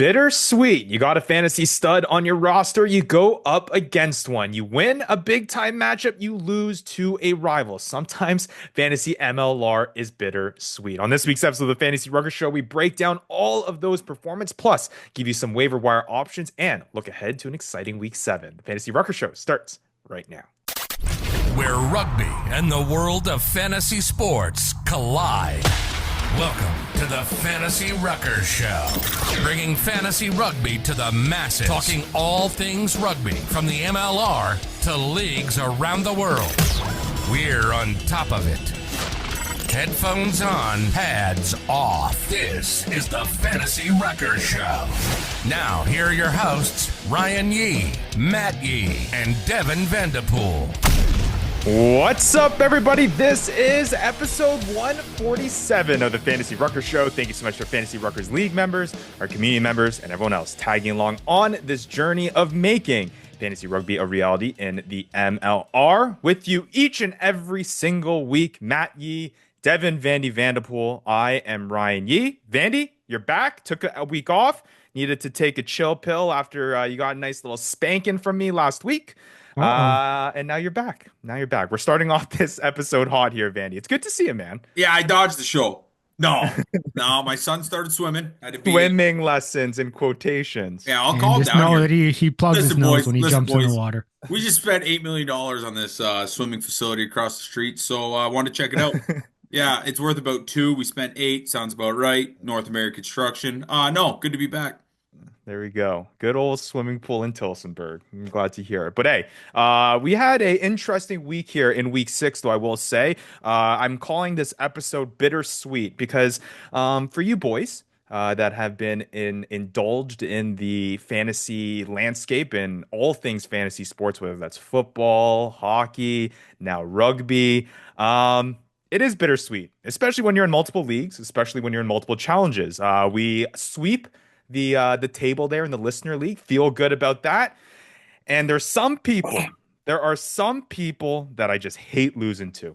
Bittersweet. You got a fantasy stud on your roster. You go up against one. You win a big time matchup. You lose to a rival. Sometimes fantasy MLR is bittersweet. On this week's episode of the Fantasy Ruckers Show, we break down all of those performance, plus give you some waiver wire options and look ahead to an exciting week 7. The Fantasy Ruckers Show starts right now. Where rugby and the world of fantasy sports collide. Welcome to the Fantasy Ruckers Show, bringing fantasy rugby to the masses, talking all things rugby from the MLR to leagues around the world. We're on top of it. Headphones on, pads off. This is the Fantasy Ruckers Show. Now, here are your hosts, Ryan Yee, Matt Yee, and Devin Vanderpool. What's up, everybody? This is episode 147 of the Fantasy Ruckers Show. Thank you so much to our Fantasy Ruckers League members, our community members, and everyone else tagging along on this journey of making fantasy rugby a reality in the MLR. With you each and every single week, Matt Yee, Devin Vandy Vanderpool. I am Ryan Yee. Vandy, you're back. Took a week off. Needed to take a chill pill after you got a nice little spanking from me last week. And now you're back. We're starting off this episode hot here, Vandy. It's good to see you, man. Yeah, I dodged the show. No, my son started swimming. I had to Swimming lessons in quotations. Yeah, I'll call him just down know here. that he plugs his nose when he jumps in boys. the water. We just spent $8 million on this swimming facility across the street, so I wanted to check it out. Yeah, it's worth about 2. We spent 8. Sounds about right. North American Construction. No, good to be back. There we go. Good old swimming pool in Tilsonburg. I'm glad to hear it. But hey, we had an interesting week here in week 6, though I will say. I'm calling this episode bittersweet because for you boys that have been indulged in the fantasy landscape and all things fantasy sports, whether that's football, hockey, now rugby, it is bittersweet, especially when you're in multiple leagues, especially when you're in multiple challenges. We sweep the table there in the listener league, feel good about that. And there are some people that I just hate losing to.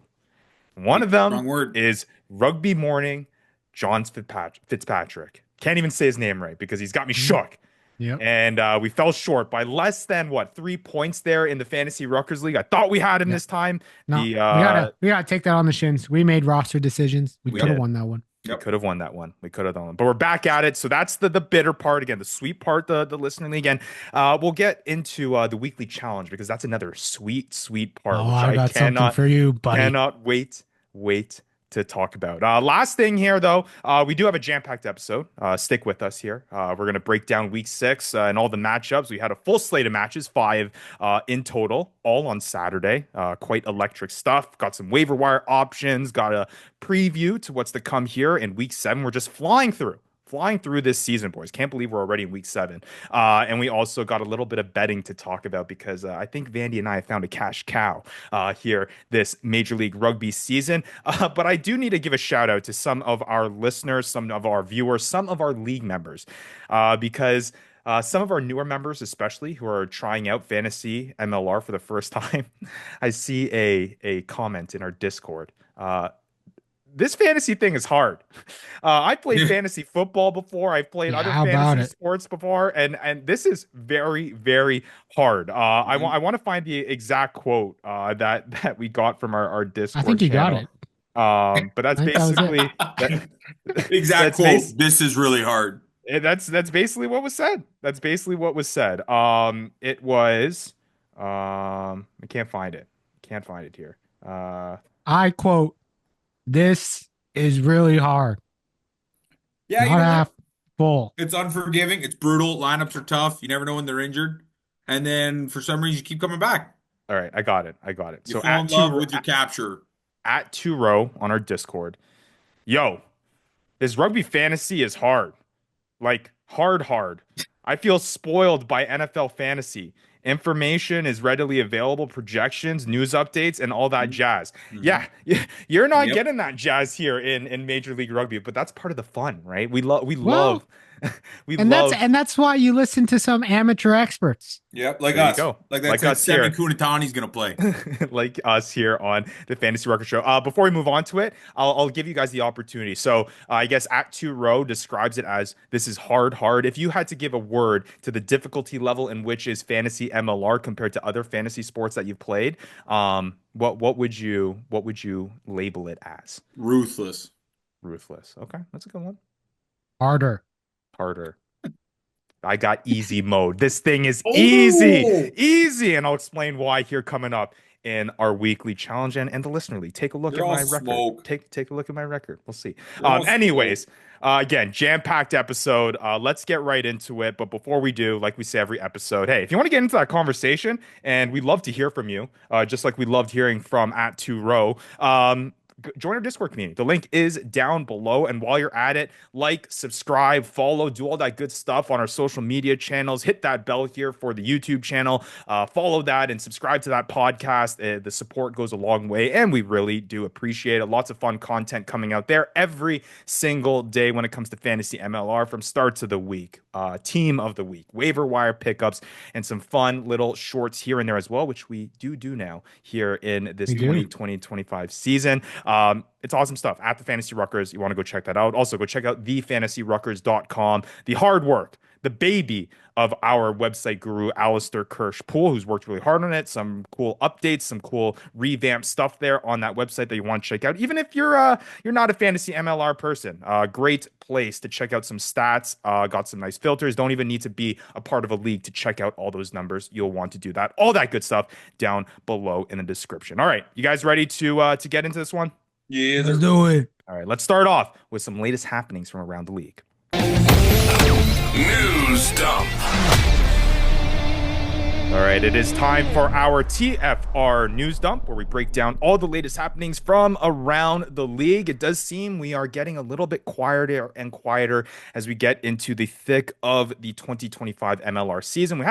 One of them is Rugby Morning John Fitzpatrick. Can't even say his name right because he's got me shook. Yep. And we fell short by less than 3 points there in the Fantasy Ruckers League. I thought we had him this time. No, we gotta take that on the shins. We made roster decisions. We could have won that one. We could have won that one. But we're back at it. So that's the bitter part. Again, the sweet part, the listener league. And we'll get into the weekly challenge because that's another sweet part. Oh, I got something for you, buddy. Cannot wait to talk about. Last thing here, though, we do have a jam-packed episode. Stick with us here. We're going to break down week 6 and all the matchups. We had a full slate of matches, 5 in total, all on Saturday. Quite electric stuff. Got some waiver wire options. Got a preview to what's to come here in week 7. We're just flying through this season, boys. Can't believe we're already in week 7. And we also got a little bit of betting to talk about because I think Vandy and I found a cash cow here this Major League Rugby season. But I do need to give a shout out to some of our listeners, some of our viewers, some of our league members, because some of our newer members, especially who are trying out fantasy MLR for the first time, I see a comment in our Discord. This fantasy thing is hard. I played fantasy football before. I've played other fantasy sports before, and this is very, very hard. I want to find the exact quote that we got from our Discord. I think you got it. But that's basically exact quote. This is really hard. That's basically what was said. It was. I can't find it. Here. I quote, "This is really hard." Yeah, not half full. It's unforgiving. It's brutal. Lineups are tough. You never know when they're injured, and then for some reason you keep coming back. All right, I got it. You so fall in love with your capture at 2row on our Discord. Yo, this rugby fantasy is hard, like hard. I feel spoiled by NFL fantasy. Information is readily available, projections, news updates, and all that jazz. Mm-hmm. Yeah, you're not getting that jazz here in Major League Rugby, but that's part of the fun, right? We love We And that's love. and that's why you listen to some amateur experts. Yep, like There you us. go. Like that Like said, us Seven here. Kunitani's gonna play. Like us here on the Fantasy Record Show. Before we move on to it, I'll give you guys the opportunity. So I guess at two row describes it as this is hard, hard. If you had to give a word to the difficulty level in which is fantasy MLR compared to other fantasy sports that you've played, what would you label it as? Ruthless. Ruthless. Okay, that's a good one. Harder. Harder. I got easy mode. This thing is easy, Oh, easy, and I'll explain why here coming up in our weekly challenge and the listener league. Take a look you're at all my record. smoke. Take a look at my record. We'll see. You're all smoke. Anyways, again, jam-packed episode. Let's get right into it. But before we do, like we say every episode, hey, if you want to get into that conversation, and we'd love to hear from you, just like we loved hearing from at two row. Join our Discord community. The link is down below. And while you're at it, like, subscribe, follow, do all that good stuff on our social media channels. Hit that bell here for the YouTube channel. Follow that and subscribe to that podcast. The support goes a long way, and we really do appreciate it. Lots of fun content coming out there every single day when it comes to fantasy MLR from start to the week. Team of the week, waiver wire pickups, and some fun little shorts here and there as well, which we do now here in this We do. 2020-25 season. It's awesome stuff at the Fantasy Ruckers. You want to go check that out. Also, go check out thefantasyruckers.com. The hard work, the baby of our website guru, Alistair Kirsch-Poole, who's worked really hard on it. Some cool updates, some cool revamped stuff there on that website that you want to check out. Even if you're not a fantasy MLR person, great place to check out some stats. Got some nice filters. Don't even need to be a part of a league to check out all those numbers. You'll want to do that. All that good stuff down below in the description. All right, you guys ready to get into this one? Yeah, Let's do it. All right, let's start off with some latest happenings from around the league. News dump. All right, it is time for our TFR news dump where we break down all the latest happenings from around the league. It does seem we are getting a little bit quieter and quieter as we get into the thick of the 2025 MLR season. We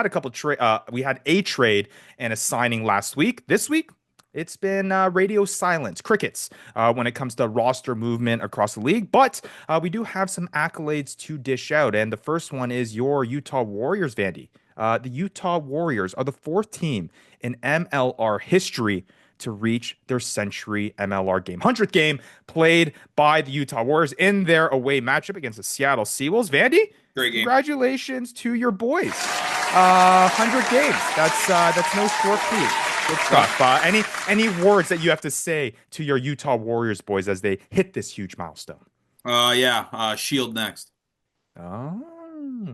had a trade and a signing last week. This week, it's been radio silence, crickets, when it comes to roster movement across the league. But we do have some accolades to dish out. And the first one is your Utah Warriors, Vandy. The Utah Warriors are the fourth team in MLR history to reach their century MLR game. 100th game played by the Utah Warriors in their away matchup against the Seattle Seawolves. Vandy, great game. congratulations to your boys. 100 games. That's no short feat. Good stuff. Any words that you have to say to your Utah Warriors boys as they hit this huge milestone? Shield next. Oh,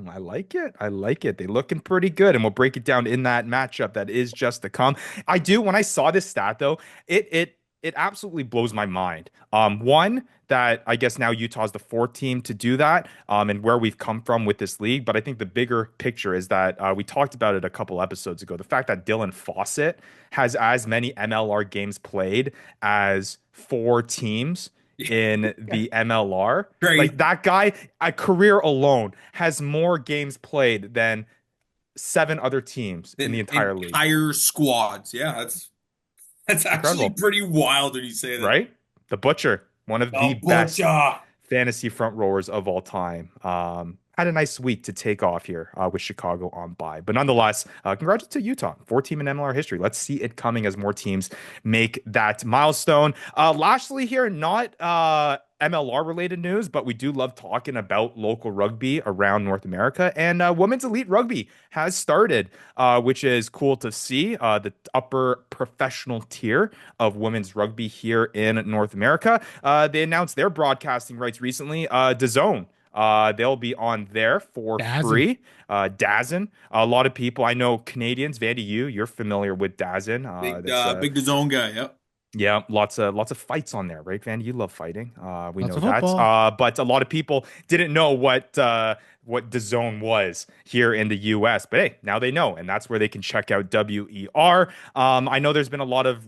I like it. I like it. They're looking pretty good, and we'll break it down in that matchup that is just to come. I do. When I saw this stat, though, it absolutely blows my mind. One, that I guess now Utah's the fourth team to do that, and where we've come from with this league. But I think the bigger picture is that we talked about it a couple episodes ago. The fact that Dylan Fawcett has as many MLR games played as four teams in the MLR. Great. Like that guy, a career alone, has more games played than seven other teams in the entire league. Entire squads. Yeah, that's actually Incredible. pretty wild when you say that. Right? The Butcher, one of the best fantasy front rowers of all time. Had a nice week to take off here with Chicago on bye. But nonetheless, congrats to Utah. Four team in MLR history. Let's see it coming as more teams make that milestone. Lastly here, not MLR related news, but we do love talking about local rugby around North America. And Women's Elite Rugby has started, which is cool to see. The upper professional tier of women's rugby here in North America. They announced their broadcasting rights recently. DAZN. They'll be on there for free. DAZN. A lot of people, I know Canadians, Vandy, you're familiar with DAZN. Big DAZN guy. Yep. Yeah, lots of fights on there, right, Vandy? You love fighting. We Lots know of that. football. But a lot of people didn't know what DAZN was here in the US. But hey, now they know, and that's where they can check out WER. I know there's been a lot of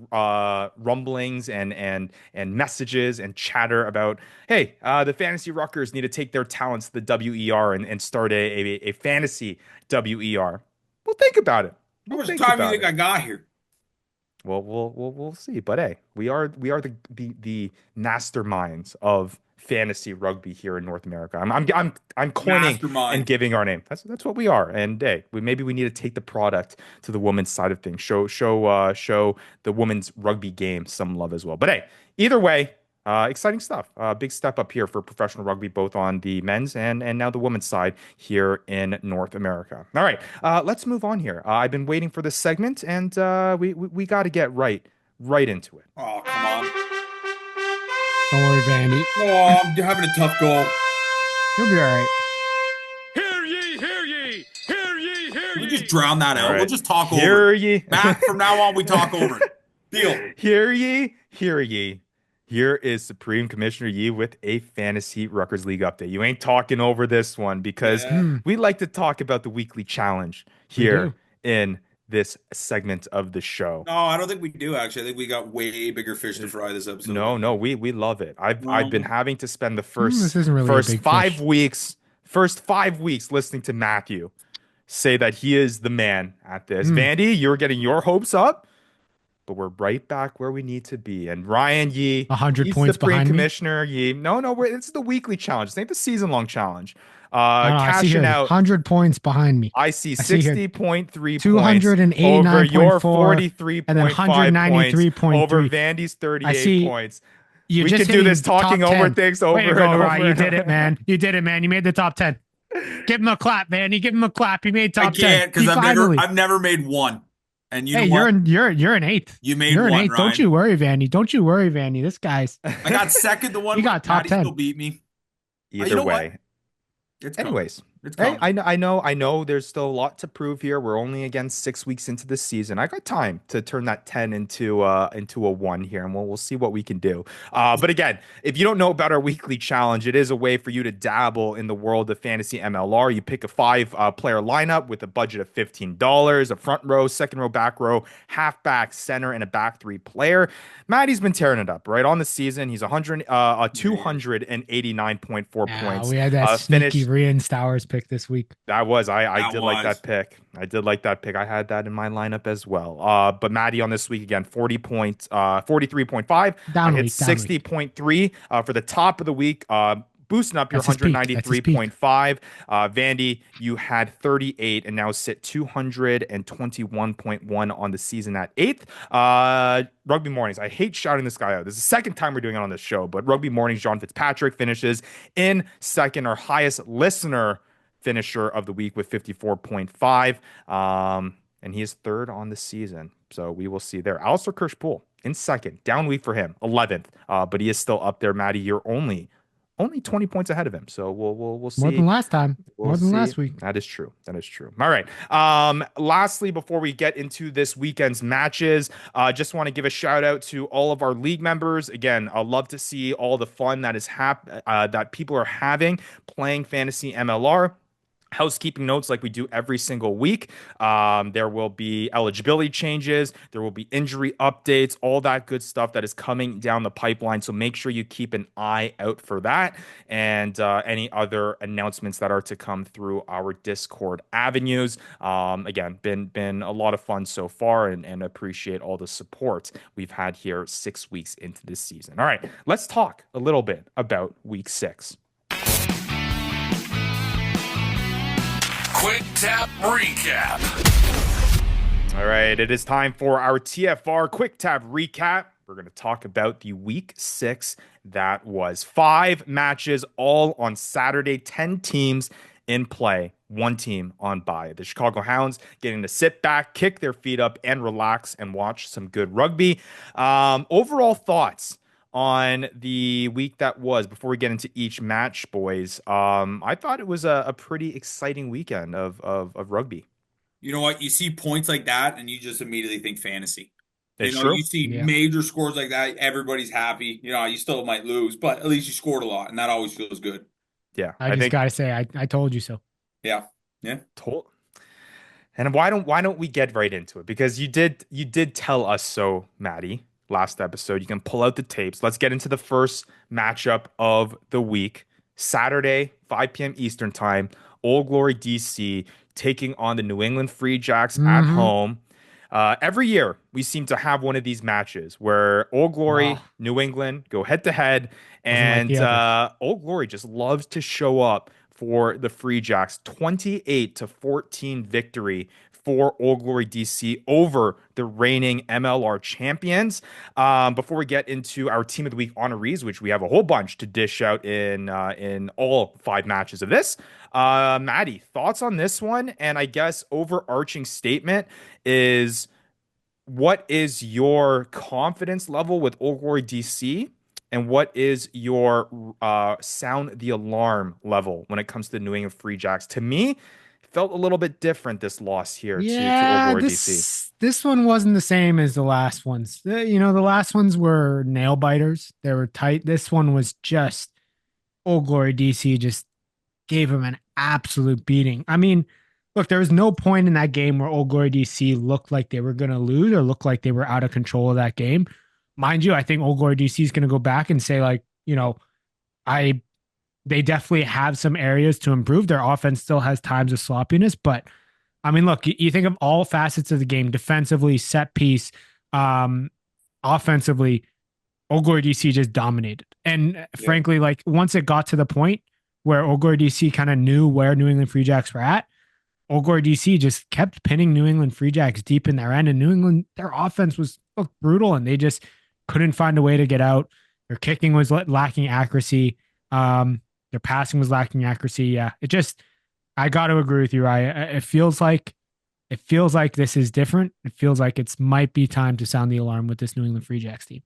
rumblings and messages and chatter about, hey, the fantasy Ruckers need to take their talents to the WER and start a fantasy WER. Well, think about it. How much time do you think I got here? Well, we'll see. But hey, we are the masterminds of fantasy rugby here in North America. I'm coining and Mastermind. giving our name. That's what we are. And hey, maybe we need to take the product to the women's side of things. Show the women's rugby game some love as well. But hey, either way, exciting stuff. Big step up here for professional rugby, both on the men's and now the women's side here in North America. All right, let's move on here. I've been waiting for this segment, and we got to get right into it. Oh, come on. Don't worry, Vandy. Oh, I'm having a tough goal. You'll be all right. Hear ye, hear ye, hear ye, hear Can we ye. just drown that out? All right. We'll just talk Hear over it. ye. Matt, from now on, we talk over it. Deal. Hear ye, hear ye. Here is Supreme Commissioner Yee with a Fantasy Ruckers League update. You ain't talking over this one because we like to talk about the weekly challenge here in this segment of the show. No, I don't think we do, actually. I think we got way bigger fish to fry this episode. No, we love it. I've been having to spend the first this isn't really first a big 5 fish. weeks listening to Matthew say that he is the man at this. Vandy, you're getting your hopes up, but we're right back where we need to be. And Ryan Yee, 100 he's points Supreme behind me. Commissioner Yee. No, it's the weekly challenge. This ain't the season-long challenge. I see Cashing here, out. 100 points behind me. I see I see here 60.3 points 289.4 over your 43.5 and then 193.3 points over Vandy's 38 see points. You We just can do this hitting talking top over 10. things over Way to and go, over. Ryan. You did it, man. You did it, man. You made the top 10. Give him a clap, man. You give him a clap. He made top 10. I can't because Finally. I've never made one. And you Hey, know what? you're an eighth. You made You're an one, eighth. Ryan. Don't you worry, Vandy. Don't you worry, Vandy. This guy's I got second. The one You got top Maddie 10. still beat me. Either You know way. what? It's coming. Anyways, It's hey, coming. I know there's still a lot to prove here. We're only again 6 weeks into the season. I got time to turn that 10 into a 1 here, and we'll see what we can do. But again, if you don't know about our weekly challenge, it is a way for you to dabble in the world of fantasy MLR. You pick a 5-player lineup with a budget of $15, a front row, second row, back row, halfback, center, and a back 3 player. Maddie's been tearing it up, right? On the season, he's 289.4 points. We had that sneaky Rian Stowers pick this week. I did like that pick. I did like that pick. I had that in my lineup as well. But Maddie on this week again, 43.5. Down I hit week, 60.3 for the top of the week. Boosting up your That's his peak. 193.5. Vandy, you had 38 and now sit 221.1 on the season at 8th. Rugby Mornings. I hate shouting this guy out. This is the second time we're doing it on this show, but Rugby Mornings, John Fitzpatrick finishes in second, our highest listener finisher of the week with 54.5. And he is third on the season. So we will see there. Alistair Kirschpool in second. Down week for him, 11th. But he is still up there, Maddie. You're only 20 points ahead of him. So we'll see. More than last time. We'll More than see. last week. That is true. All right. Lastly, before we get into this weekend's matches, just want to give a shout out to all of our league members. Again, I love to see all the fun that is that people are having playing fantasy MLR. Housekeeping notes like we do every single week. There will be eligibility changes. There will be injury updates, all that good stuff that is coming down the pipeline. So make sure you keep an eye out for that and any other announcements that are to come through our Discord avenues. Again, been a lot of fun so far and appreciate all the support we've had here 6 weeks into this season. All right, let's talk a little bit about week 6. Quick Tap Recap. All right, it is time for our TFR Quick Tap Recap. We're going to talk about the week 6. That was 5 matches, all on Saturday, 10 teams in play, 1 team on bye. The Chicago Hounds getting to sit back, kick their feet up, and relax and watch some good rugby. Overall thoughts on the week that was before we get into each match, boys. I thought it was a pretty exciting weekend of rugby. You know what? You see points like that, and you just immediately think fantasy. It's true. You see major scores like that, everybody's happy. You still might lose, but at least you scored a lot, and that always feels good. Yeah, I just gotta say, I told you so. Yeah. And why don't we get right into it? Because you did tell us so, Maddie. Last episode. You can pull out the tapes. Let's get into the first matchup of the week. Saturday, 5 p.m. Eastern time, Old Glory DC taking on the New England Free Jacks at home. Every year we seem to have one of these matches where Old Glory, Oh, New England go head to head, wasn't like and the other. Old Glory just loves to show up for the Free Jacks. 28-14 victory for Old Glory DC over the reigning MLR champions. Before we get into our Team of the Week honorees, which we have a whole bunch to dish out in all 5 matches of this, Maddie, thoughts on this one? And I guess overarching statement is, what is your confidence level with Old Glory DC? And what is your sound the alarm level when it comes to the New England Free Jacks? To me, it felt a little bit different this loss here to Old Yeah, Glory DC. this one wasn't the same as the last ones. The last ones were nail biters. They were tight. This one was just Old Glory DC just gave him an absolute beating. I mean, look, there was no point in that game where Old Glory DC looked like they were going to lose or looked like they were out of control of that game. Mind you, I think Old Glory DC is going to go back and say, like, I they definitely have some areas to improve. Their offense still has times of sloppiness, but I mean, look, you think of all facets of the game: defensively, set piece, um, offensively. Old Glory DC just dominated, and Yeah. frankly, like once it got to the point where Old Glory DC kind of knew where New England Free Jacks were at, Old Glory DC just kept pinning New England Free Jacks deep in their end, and New England, their offense was brutal, and they just couldn't find a way to get out. Their kicking was lacking accuracy. Their passing was lacking accuracy. Yeah, I got to agree with you, Ryan. It feels like this is different. It feels like it's might be time to sound the alarm with this New England Free Jacks team.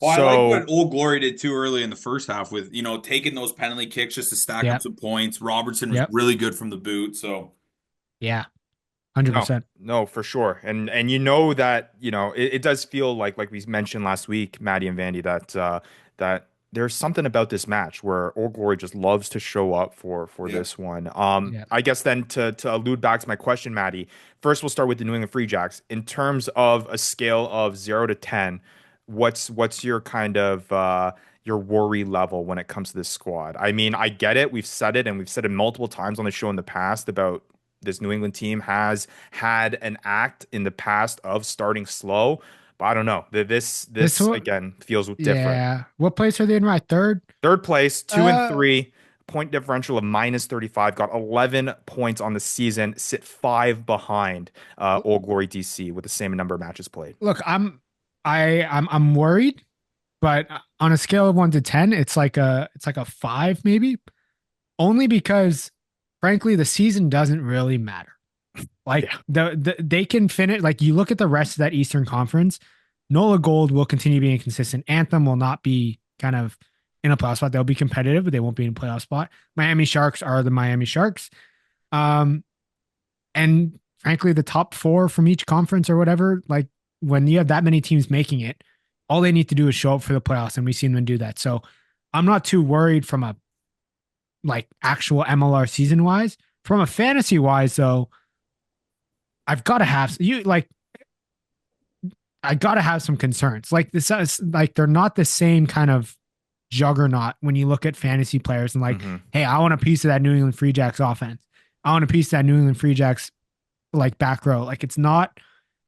Well, I like So what Old Glory did too early in the first half with, taking those penalty kicks just to stack up Yep. some points. Robertson was Yep. really good from the boot. So, Yeah. 100%. no, for sure. And you know that, it does feel like we mentioned last week, Maddie and Vandy, that there's something about this match where Old Glory just loves to show up for yeah. this one. Yeah. I guess then to allude back to my question, Maddie, first we'll start with the New England Free Jacks. In terms of a scale of 0 to 10, what's your kind of your worry level when it comes to this squad? I mean, I get it. We've said it, and we've said it multiple times on the show in the past about this New England team has had an act in the past of starting slow, but I don't know. This one, again feels different. yeah. What place are they in? Right, third. Third place, two and Uh, three, point differential of -35, got 11 points on the season, sit 5 behind Old Glory DC with the same number of matches played. Look, I'm worried, but on a scale of 1 to 10, it's like a 5 maybe. Only because, frankly, the season doesn't really matter. Like Yeah. they can finish. Like you look at the rest of that Eastern Conference, NOLA Gold will continue being inconsistent. Anthem will not be kind of in a playoff spot. They'll be competitive, but they won't be in a playoff spot. Miami Sharks are the Miami Sharks. Um, and frankly, the top 4 from each conference or whatever, like when you have that many teams making it, all they need to do is show up for the playoffs, and we've seen them do that. So I'm not too worried from a like actual MLR season wise. From a fantasy wise, though, I've got to have you like I got to have some concerns. Like this is like they're not the same kind of juggernaut when you look at fantasy players and like, Mhm. hey, I want a piece of that New England Free Jacks offense. I want a piece of that New England Free Jacks like back row. Like it's not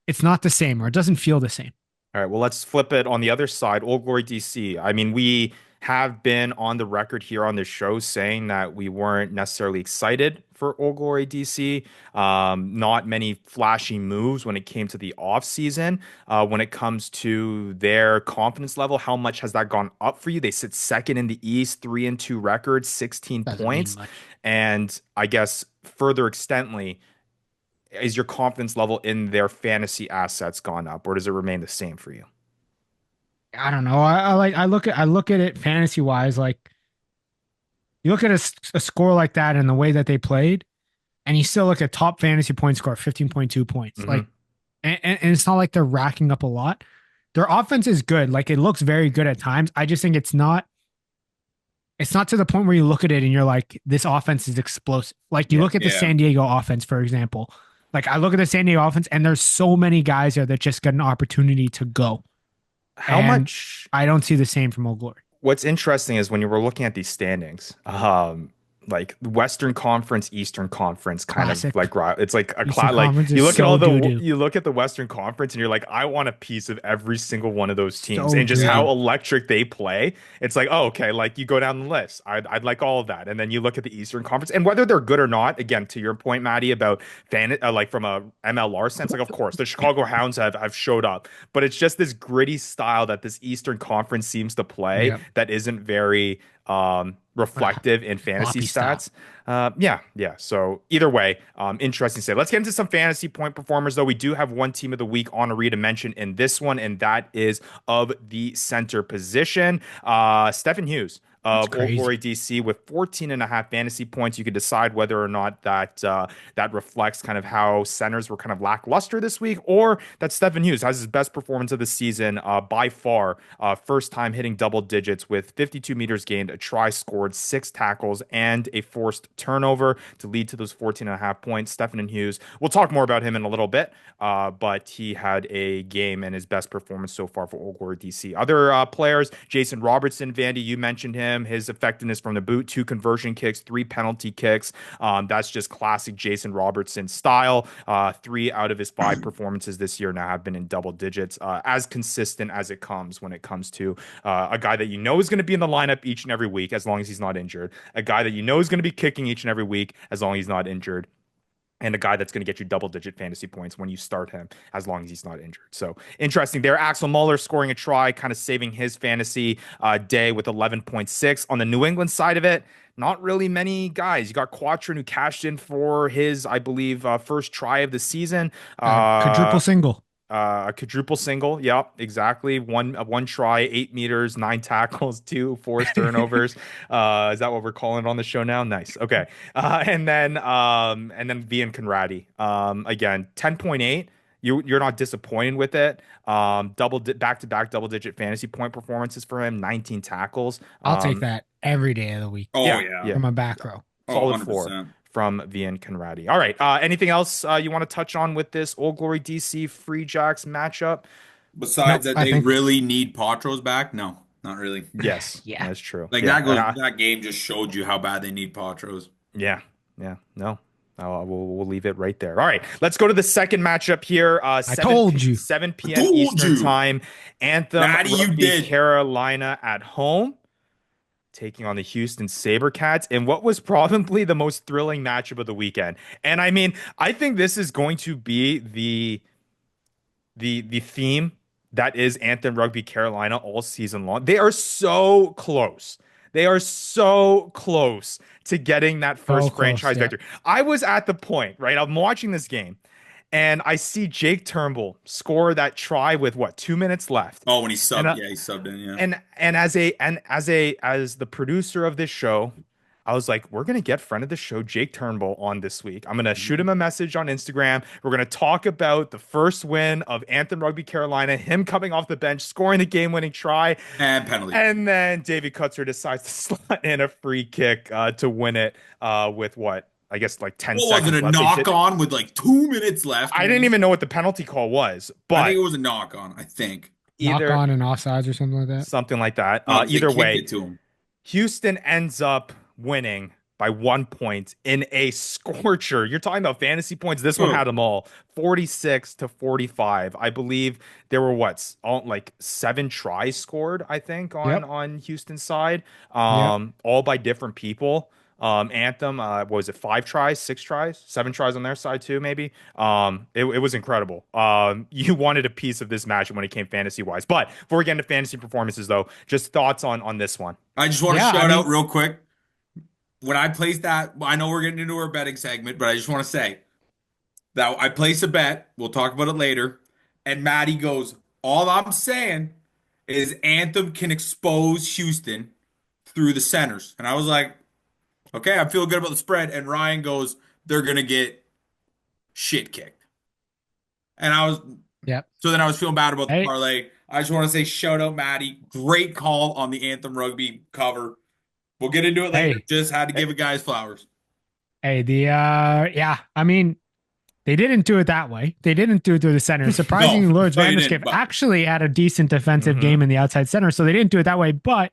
the same, or it doesn't feel the same. All right, well, let's flip it on the other side. Old Glory DC. I mean, we have been on the record here on this show saying that we weren't necessarily excited for Old Glory DC. Not many flashy moves when it came to the offseason. When it comes to their confidence level, how much has that gone up for you? They sit second in the East, 3-2 record, 16 Doesn't mean points. much. And I guess further extently, is your confidence level in their fantasy assets gone up, or does it remain the same for you? I don't know. I look at it fantasy wise. Like you look at a score like that and the way that they played, and you still look at top fantasy point score, 15.2 points. Mhm. Like, and it's not like they're racking up a lot. Their offense is good. Like it looks very good at times. I just think it's not to the point where you look at it and you're like, this offense is explosive. Like you Yeah. look at the Yeah. San Diego offense, for example. Like I look at the San Diego offense and there's so many guys there that just get an opportunity to go. How And much? I don't see the same from Old Glory. What's interesting is when you were looking at these standings, like Western Conference, Eastern Conference kind of Classic. like it's like a Eastern like Conference you is look at so all the doo-doo. you look at the Western Conference and you're like, I want a piece of every single one of those teams So and just how doo-doo. electric they play. It's like, oh, okay, like you go down the list. I'd like all of that. And then you look at the Eastern Conference and whether they're good or not, again, to your point, Maddie, about like from a MLR sense, like of course the Chicago Hounds have showed up, but it's just this gritty style that this Eastern Conference seems to play Yep. that isn't very reflective in fantasy Floppy style. stats. Yeah. So either way, interesting to say. Let's get into some fantasy point performers, though. We do have one team of the week on a read to mention in this one, and that is of the center position. Stephen Hughes That's of Old Glory crazy. DC with 14.5 fantasy points. You could decide whether or not that reflects kind of how centers were kind of lackluster this week, or that Stephen Hughes has his best performance of the season by far. First time hitting double digits with 52 meters gained, a try scored, 6 tackles, and a forced turnover to lead to those 14.5 points. Stephen Hughes, we'll talk more about him in a little bit, but he had a game and his best performance so far for Old Glory DC. Other players, Jason Robertson, Vandy, you mentioned him. His effectiveness from the boot, 2 conversion kicks, 3 penalty kicks. That's just classic Jason Robertson style. 3 out of his 5 performances this year now have been in double digits, as consistent as it comes when it comes to a guy that you know is going to be in the lineup each and every week as long as he's not injured, a guy that you know is going to be kicking each and every week as long as he's not injured, and a guy that's going to get you double-digit fantasy points when you start him, as long as he's not injured. So interesting there. Axel Muller scoring a try, kind of saving his fantasy day with 11.6. On the New England side of it, not really many guys. You got Quatrin, who cashed in for his, I believe, first try of the season. Quadruple single. A quadruple single. Yep, exactly. One try, 8 meters, 9 tackles, 2 forced turnovers. Is that what we're calling it on the show now? Nice. Okay. And then Vian Conradi. Again, 10.8. You're not disappointed with it. Back to back double digit fantasy point performances for him. 19 tackles. I'll take that every day of the week Oh, Yeah, yeah. from my back row. Oh, solid 100%. 4 from Vian Conradi. All right. Anything else you want to touch on with this Old Glory DC Free Jacks matchup? Besides Nope, that, I they think really need Patros back? No, not really. Yes, Yeah. that's true. Like Yeah, that game just showed you how bad they need Patros. yeah. No, we'll leave it right there. All right, let's go to the second matchup here. I told you. 7 p.m. Told Eastern you. time. Anthem Maddie, you Rugby did. Carolina at home, taking on the Houston Sabercats in what was probably the most thrilling matchup of the weekend. And I mean, I think this is going to be the theme that is Anthem Rugby Carolina all season long. They are so close. They are so close to getting that first close, franchise yeah. victory. I was at the point, right? I'm watching this game and I see Jake Turnbull score that try with what, 2 minutes left. Oh, when he subbed, And, yeah, he subbed in, yeah. as the producer of this show, I was like, we're gonna get friend of the show Jake Turnbull on this week. I'm gonna shoot him a message on Instagram. We're gonna talk about the first win of Anthem Rugby Carolina, him coming off the bench, scoring the game-winning try, And penalty. and then David Kutzer decides to slot in a free kick to win it with what? I guess like 10 What was seconds it, a left. knock on with like 2 minutes left? I didn't even know what the penalty call was, I but think it was a knock on, I think. Knock either on and offsides or something like that. something like that. No, they Either kicked way, it to him. Houston ends up winning by 1 point in a scorcher. You're talking about fantasy points. This one had them all 46-45. I believe there were like 7 tries scored, I think, on Houston's side, all by different people. Anthem, what was it, 5 tries, 6 tries, 7 tries on their side too, maybe. It was incredible. You wanted a piece of this match when it came fantasy wise. But before we get into fantasy performances, though, just thoughts on this one. I just want to Yeah, shout I mean- out real quick. When I placed that, I know we're getting into our betting segment, but I just want to say that I placed a bet. We'll talk about it later. And Maddie goes, all I'm saying is Anthem can expose Houston through the centers. And I was like, okay, I feel good about the spread. And Ryan goes, they're going to get shit kicked. And so then I was feeling bad about the parlay. I just want to say shout out Maddie. Great call on the Anthem Rugby cover. We'll get into it later. Just had to give a guys flowers. I mean, they didn't do it that way. They didn't do it through the center. Surprisingly, Lords you Vanderskip didn't, but- actually had a decent defensive game in the outside center, so they didn't do it that way, but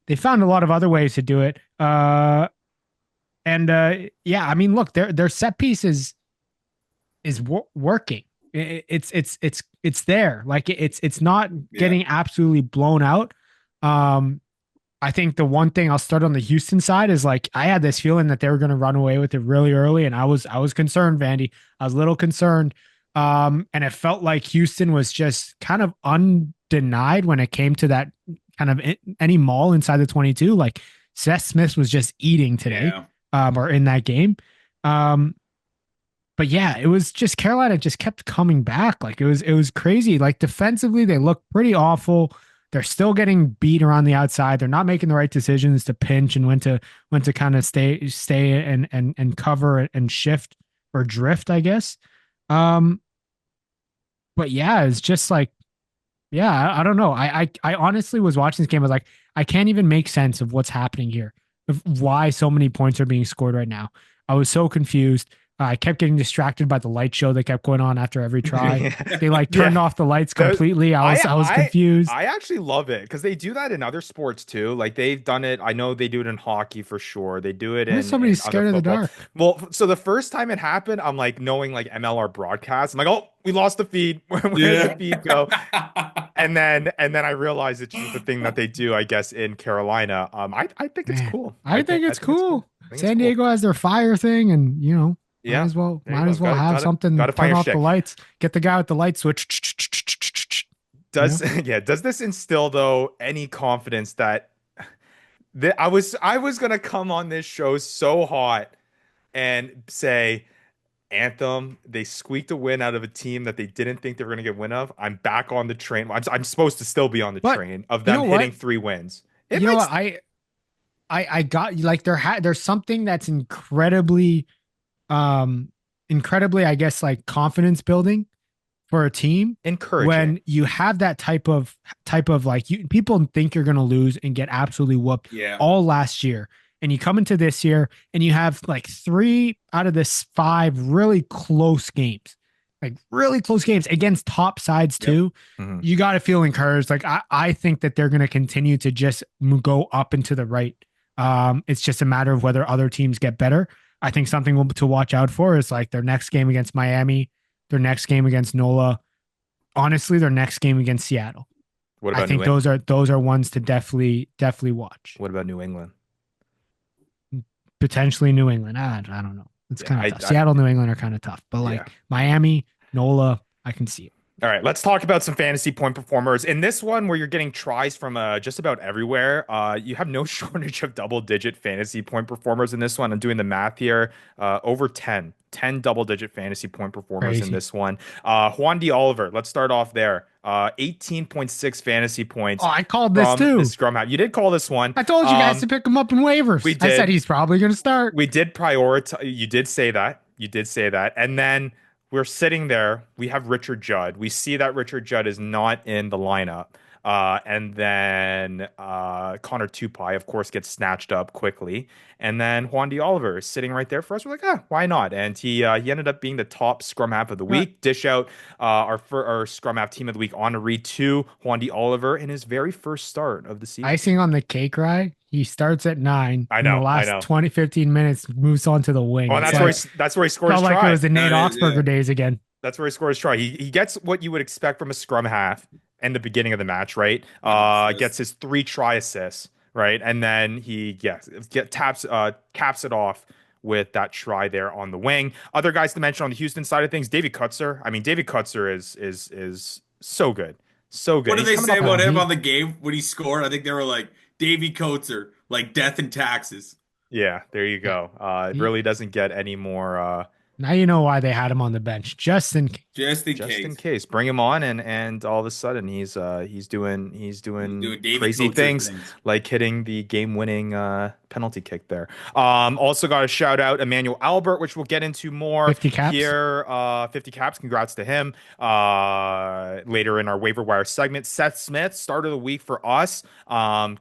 they found a lot of other ways to do it. And yeah, I mean, look, their set piece is working. It's there. Like it's not Yeah. getting absolutely blown out. Um, I think the one thing I'll start on the Houston side is like I had this feeling that they were going to run away with it really early, and I was concerned, Vandy. I was a little concerned, and it felt like Houston was just kind of undenied when it came to that kind of any maul inside the 22. Like Seth Smith was just eating today, Yeah. or in that game. Um, but yeah, it was just Carolina just kept coming back. Like it was crazy. Like defensively, they look pretty awful. They're still getting beat around the outside. They're not making the right decisions to pinch and when to kind of stay and cover and shift or drift, I guess. Um, but yeah, it's just like, yeah, I don't know. I honestly was watching this game. I was like, I can't even make sense of what's happening here, of why so many points are being scored right now. I was so confused. I kept getting distracted by the light show that kept going on after every try. They like turned Yeah. off the lights There's, completely. I was confused. I actually love it because they do that in other sports too. Like they've done it. I know they do it in hockey for sure. They do it What if in somebody's other scared of the football. dark? Well, so the first time it happened, I'm like knowing like MLR broadcasts. I'm like, oh, we lost the feed. Where'd the Yeah. feed go? And then I realized it's just the thing that they do, I guess, in Carolina. I think it's Man, cool. I think I it's think it's cool. cool. I think it's San cool. Diego has their fire thing, and might Yeah. as well There you might go. as well have Got something. to find Turn your off the shtick. lights. Get the guy with the light switch. You know, Does yeah, does this instill though any confidence that I was gonna come on this show so hot and say Anthem, they squeaked a win out of a team that they didn't think they were gonna get win of. I'm back on the train. I'm supposed to still be on the but train of you them know what? hitting 3 wins. It You know might what? I got like there's something that's um incredibly, I guess, like confidence building for a team encouraging. when you have that type of like people think you're going to lose and get absolutely whooped Yeah. all last year, and you come into this year and you have like 3 out of this 5 really close games, like really close games against top sides Yep. too. Mhm. You got to feel encouraged. Like I think that they're going to continue to just go up and to the right. It's just a matter of whether other teams get better. I think something to watch out for is like their next game against Miami, their next game against NOLA, honestly, their next game against Seattle. What I about think those are ones to definitely watch. What about New England? Potentially New England. I don't know. It's Yeah, kind of tough. Seattle, New England are kind of tough, but yeah. like Miami, NOLA, I can see it. All right, let's talk about some fantasy point performers. In this one, where you're getting tries from just about everywhere, you have no shortage of double-digit fantasy point performers in this one. I'm doing the math here. Over 10 double-digit fantasy point performers in Crazy. this one. Juan D. Oliver, let's start off there. 18.6 fantasy Oh, points I called this from the too. scrum half. You did call this one. I told you guys to pick him up in waivers. We I said did. he's probably going to start. We did prioritize. You did say that. You did say that. And then we're sitting there. We have Richard Judd. We see that Richard Judd is not in the lineup. And then Connor Tupai, of course, gets snatched up quickly. And then Juan D. Oliver is sitting right there for us. We're like, why not? And he ended up being the top scrum half of the Uh, week. Dish out our scrum half team of the week honoree to Juan D. Oliver in his very first start of the season. Icing on the cake, right? He starts at 9. I In the know, I last know. 20, 15 minutes, moves on to the wing. Oh, and It's that's where he scored his felt like try. it was the Nate That is, Oxberger yeah. days again. That's where he scores his try. He gets what you would expect from a scrum half in the beginning of the match, right? 100%. Gets his 3 try assists, right? And then he caps it off with that try there on the wing. Other guys to mention on the Houston side of things, David Kutzer. I mean, David Kutzer is so good. So good. What did He's they coming say up about on- him on the game when he scored? I think they were like Davy Coates like death and taxes. Yeah, there you go. It He- really doesn't get any more Now you know why they had him on the bench, just in case. Just in just case. in case. Bring him on and all of a sudden he's doing Doing Davy crazy Coates things like hitting the game-winning penalty kick there. Also got a shout out Emmanuel Albert, which we'll get into more 50 caps. here. 50 caps. Congrats to him. Later in our waiver wire segment, Seth Smith, start of the week for us.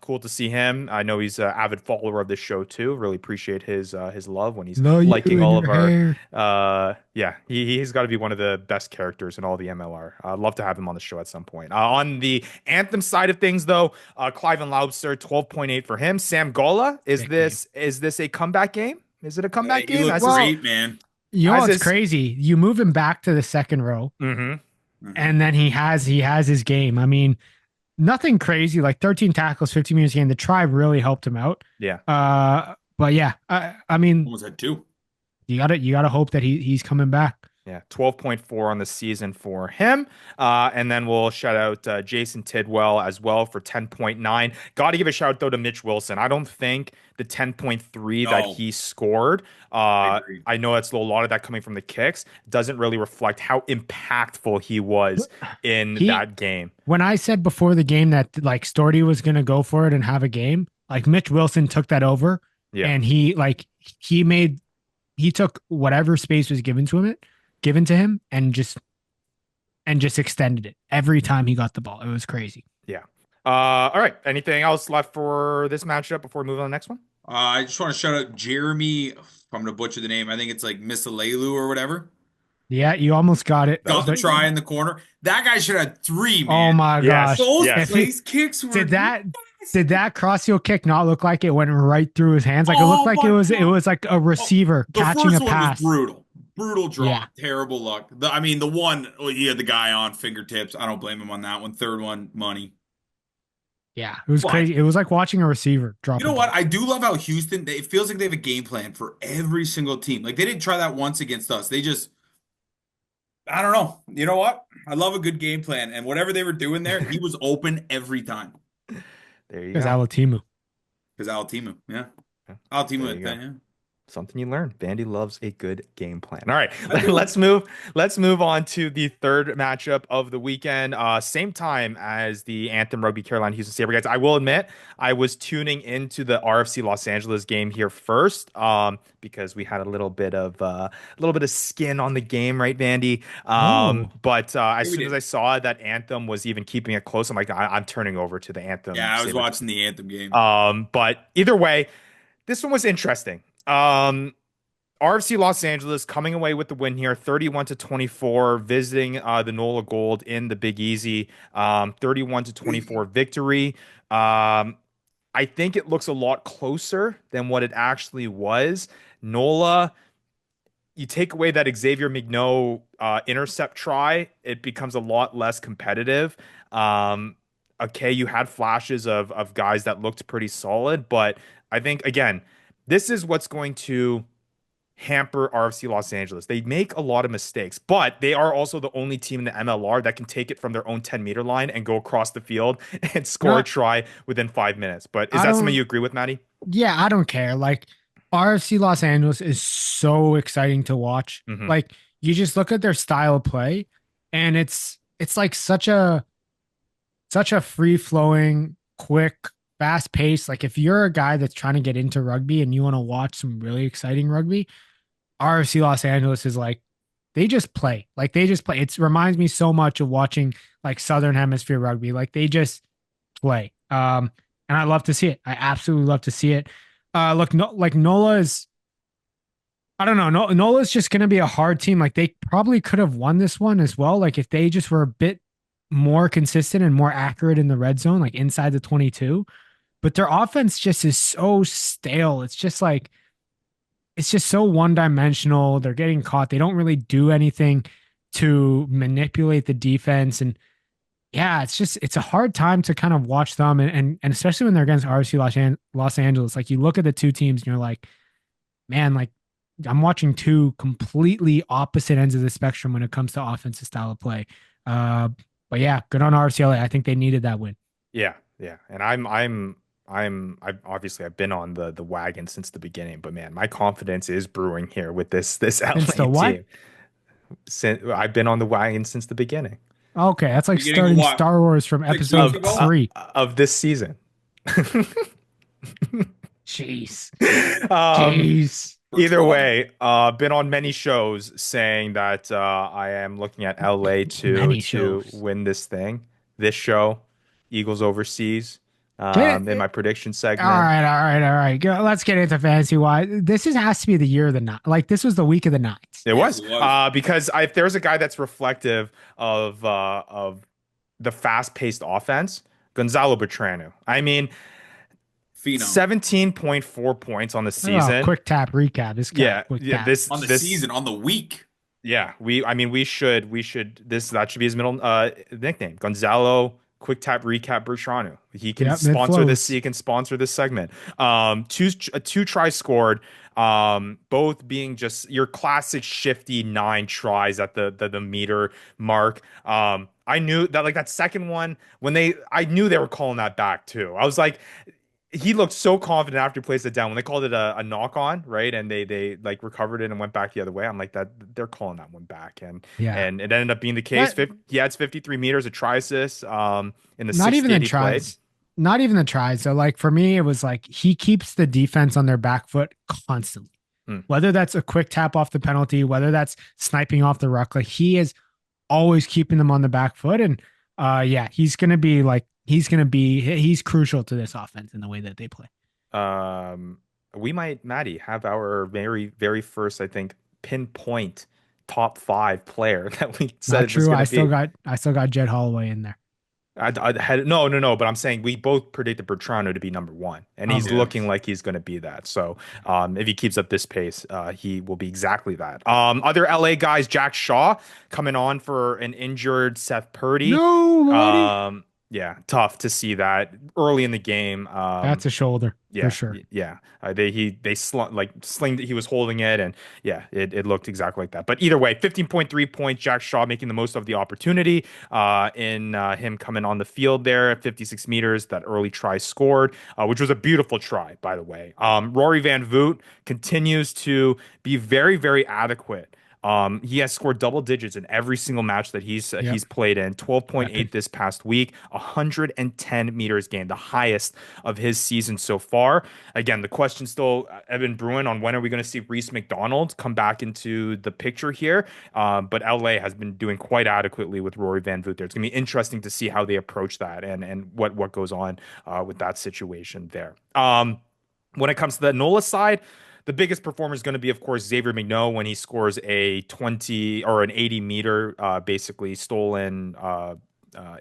Cool to see him. I know he's an avid follower of this show too. Really appreciate his love when he's Love you liking and all of your our hair. yeah, he's got to be one of the best characters in all the MLR. I'd love to have him on the show at some point. On the Anthem side of things, though, Clive and Laubster, 12.8 for him. Sam Gola, is Big this a comeback game? Is it a comeback He game? looked Well, great, man. you know As what's is. crazy? You move him back to the second row, Mm-hmm. and then he has his game. I mean, nothing crazy, like 13 tackles, 15 meters game. The tribe really helped him out. Yeah. But yeah, I mean, Almost had 2. you gotta hope that he's coming back. Yeah, 12.4 on the season for him. And then we'll shout out Jason Tidwell as well for 10.9. Got to give a shout, though, to Mitch Wilson. I don't think the 10.3 that No. he scored, I agree. I know that's a lot of that coming from the kicks, doesn't really reflect how impactful he was in He- that game. When I said before the game that like Storty was gonna go for it and have a game, like Mitch Wilson took that over, Yeah. and he took whatever space was given to him, and just extended it every time he got the ball. It was crazy. Yeah. All right. Anything else left for this matchup before we move on to the next one? I just want to shout out Jeremy. If I'm going to butcher the name. I think it's like Misalelu or whatever. Yeah, you almost got it. Got the try in the corner. That guy should have 3, man. Oh my Yes. gosh. Those Yes. place kicks were Did that cross heel kick not look like it went right through his hands? Like it looked Oh like my it was God. like a receiver The catching first a one pass. was brutal. Brutal draw. Yeah. Terrible luck. The one, he had the guy on fingertips. I don't blame him on that one. Third one, money. Yeah, it was But- crazy. It was like watching a receiver drop. You know what? I do love how Houston, it feels like they have a game plan for every single team. Like they didn't try that once against us. They just, I don't know. You know what? I love a good game plan. And whatever they were doing there, he was open every time. There you Because go. Alatimu. Because Altimu, yeah. There Altimu, you go. yeah. Something you learn. Vandy loves a good game plan. All right, let's move on to the third matchup of the weekend. Same time as the Anthem Rugby Carolina Houston Sabercats. I will admit I was tuning into the RFC Los Angeles game here first, because we had a little bit of skin on the game, right, Vandy? But as we soon as did. I saw that Anthem was even keeping it close, I'm like, I'm turning over to the Anthem. Yeah, I was Sabres. watching the Anthem game. But either way, this one was interesting. RFC Los Angeles coming away with the win here, 31-24, visiting the NOLA Gold in the Big Easy, 31-24 victory. I think it looks a lot closer than what it actually was. NOLA, you take away that Xavier Mignot intercept try, it becomes a lot less competitive. Okay, you had flashes of guys that looked pretty solid, but I think, again, this is what's going to hamper RFC Los Angeles. They make a lot of mistakes, but they are also the only team in the MLR that can take it from their own 10-meter line and go across the field and score a try within 5 minutes. But is that something you agree with, Maddie? Yeah, I don't care. Like RFC Los Angeles is so exciting to watch. Mhm. Like you just look at their style of play, and it's like such a free flowing, quick, fast pace. Like if you're a guy that's trying to get into rugby and you want to watch some really exciting rugby, RFC Los Angeles is like, they just play. Like they just play. It reminds me so much of watching like Southern Hemisphere rugby. Like they just play. And I love to see it. I absolutely love to see it. Look, like NOLA is, I don't know. NOLA is just going to be a hard team. Like they probably could have won this one as well. Like if they just were a bit more consistent and more accurate in the red zone, like inside the 22. But their offense just is so stale. It's just like, it's just so one-dimensional. They're getting caught. They don't really do anything to manipulate the defense. And yeah, it's a hard time to kind of watch them. And especially when they're against RFC Los Angeles. Like you look at the two teams and you're like, man, like I'm watching two completely opposite ends of the spectrum when it comes to offensive style of play. But yeah, good on RCLA. I think they needed that win. Yeah, yeah. And I've obviously I've been on the wagon since the beginning, but man, my confidence is brewing here with this LA Since the what? team. I've been on the wagon since the beginning Okay, that's like Beginning starting what? Star Wars from 6 episode months ago? 3. of this season. Jeez. Um, Jeez. Either way, been on many shows saying that I am looking at LA Many to shows. win this thing. This show, Eagles overseas, in my prediction segment. All right. Let's get into fantasy. Why this has to be the year of the night. Like this was the week of the nines. It Yes, was, it was. because if there's a guy that's reflective of the fast-paced offense, Gonzalo Bertranu. I mean, Phenom. 17.4 points on the Oh, season. quick tap recap. This guy, Yeah, quick yeah. tap. On the This season, on the week. Yeah, I mean, we should that should be his middle nickname. Gonzalo Quick Tap Recap Bertranu. He can Yep, it sponsor this. flows. He can sponsor this segment. Two tries scored. Both being just your classic shifty 9 tries at the meter mark. I knew that like that second one I knew they were calling that back too. I was like, he looked so confident after he placed it down when they called it a knock on, right? And they like recovered it and went back the other way. I'm like that they're calling that one back, Yeah. and it ended up being the case. But He adds 53 meters, a try assist, in the not sixth even the skate he played. tries. Not even the tries. So, like for me, it was like he keeps the defense on their back foot constantly. Hmm. Whether that's a quick tap off the penalty, whether that's sniping off the ruck, like he is always keeping them on the back foot. And yeah, he's crucial to this offense in the way that they play. Um, we might, Maddie, have our very very first, I think, pinpoint top 5 player that we Not said was true. going to be. I still got Jed Holloway in there. I had no, but I'm saying we both predicted Bertrano to be number 1, and Oh, he's Yeah. looking like he's going to be that. So, if he keeps up this pace, he will be exactly that. Other LA guys, Jack Shaw coming on for an injured Seth Purdy. no, Lordy. Yeah, tough to see that early in the game. That's a shoulder for Yeah, sure. yeah. Slinged it. He was holding it, and yeah, it looked exactly like that. But either way, 15.3 points. Jack Shaw making the most of the opportunity. In him coming on the field there at 56 meters, that early try scored, which was a beautiful try, by the way. Rory Van Voot continues to be very, very adequate. He has scored double digits in every single match that Yep. he's played in. 12.8 Weapon. this past week, 110 meters gained, the highest of his season so far. Again, the question still, Evan Bruin, on when are we going to see Reese McDonald come back into the picture here? But LA has been doing quite adequately with Rory Van Voot there. It's going to be interesting to see how they approach that and what goes on with that situation there. When it comes to the NOLA side, the biggest performer is going to be, of course, Xavier McNoe when he scores a 20 or an 80 meter, basically stolen,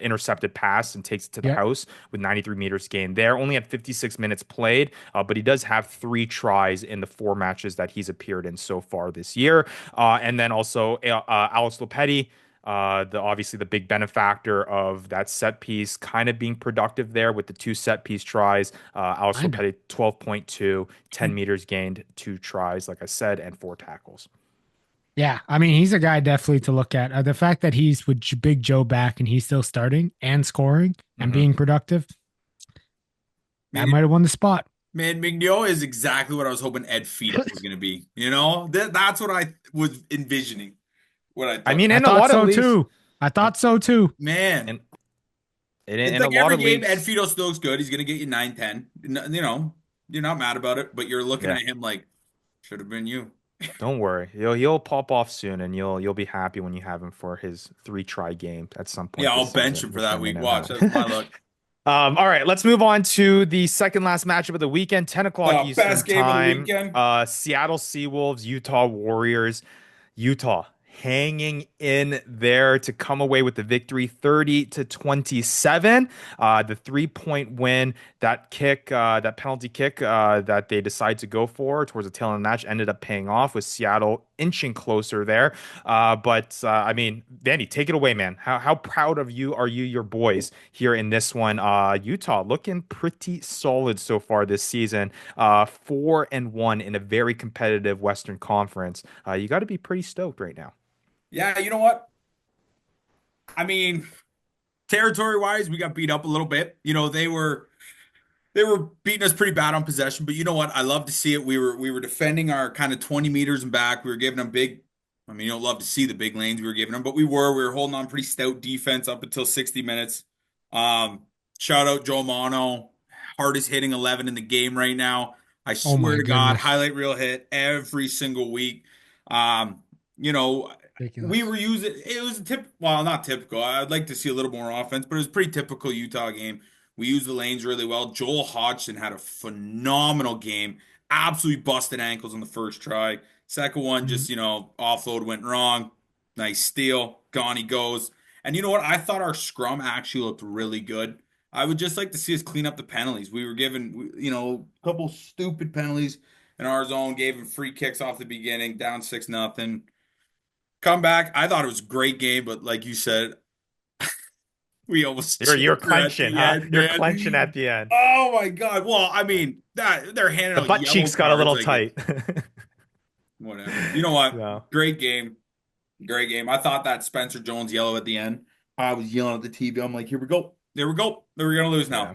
intercepted pass and takes it to the Yep. house with 93 meters gained there. Only had 56 minutes played, but he does have 3 tries in the 4 matches that he's appeared in so far this year. And then also Alex Lopetti, obviously the big benefactor of that set piece, kind of being productive there with the 2 set piece tries. Alex Kinda. Lopetti, 12.2, 10 meters gained, 2 tries, like I said, and 4 tackles. Yeah, I mean, he's a guy definitely to look at. The fact that he's with Big Joe back and he's still starting and scoring and Mhm. being productive, that might have won the spot. Man, McNeil is exactly what I was hoping Ed Feedon was going to be. You know, that's what I was envisioning. What I I thought. mean, I in a thought lot of so leagues, too. I thought so too. Man, in, it's in a like lot every of game, Ed leagues, Fido still looks good. He's going to get you 9-10. You know, you're not mad about it, but you're looking yeah. at him like, should have been you. Don't worry, he'll pop off soon, and you'll be happy when you have him for his 3 try game at some Yeah, point this I'll bench season, him for which I that may week. not Watch, have. that's my luck. All right, let's move on to the second last matchup of the weekend, 10 o'clock Eastern Best game of the time. weekend. Seattle Seawolves, Utah Warriors. Utah hanging in there to come away with the victory, 30-27. The 3-point win, that penalty kick that they decide to go for towards the tail end of the match ended up paying off with Seattle inching closer there. But I mean, Vandy, take it away, man. How proud of you are you, your boys here in this one? Utah looking pretty solid so far this season. 4-1 in a very competitive Western Conference. You got to be pretty stoked right now. Yeah, you know what? I mean, territory wise, we got beat up a little bit. You know, they were beating us pretty bad on possession, but you know what? I love to see it. We were defending our kind of 20 meters and back. We were giving them big. I mean, you don't love to see the big lanes we were giving them, but we were holding on pretty stout defense up until 60 minutes. Shout out Joe Mono, hardest hitting 11 in the game right now. I Oh swear my to God, goodness. highlight reel hit every single week. You know, we Ridiculous. were using it was a well, not typical. I'd like to see a little more offense, but it was a pretty typical Utah game. We used the lanes really well. Joel Hodgson had a phenomenal game. Absolutely busted ankles on the first try. Second one, Mhm. just, offload went wrong. Nice steal. Gone he goes. And you know what? I thought our scrum actually looked really good. I would just like to see us clean up the penalties. We were given, a couple stupid penalties in our zone, gave him free kicks off the beginning, down 6-0. Come back. I thought it was a great game, but like you said, we almost You're choked her at clenching, the huh? end, You're clenching man. at the end. Oh my God. Well, I mean, that they're handing The out butt yellow cheeks got a cards little like it's tight. whatever. You know what? No. Great game. Great game. I thought that Spencer Jones yellow at the end. I was yelling at the TV. I'm like, here we go. There we go. We're gonna lose Yeah. now.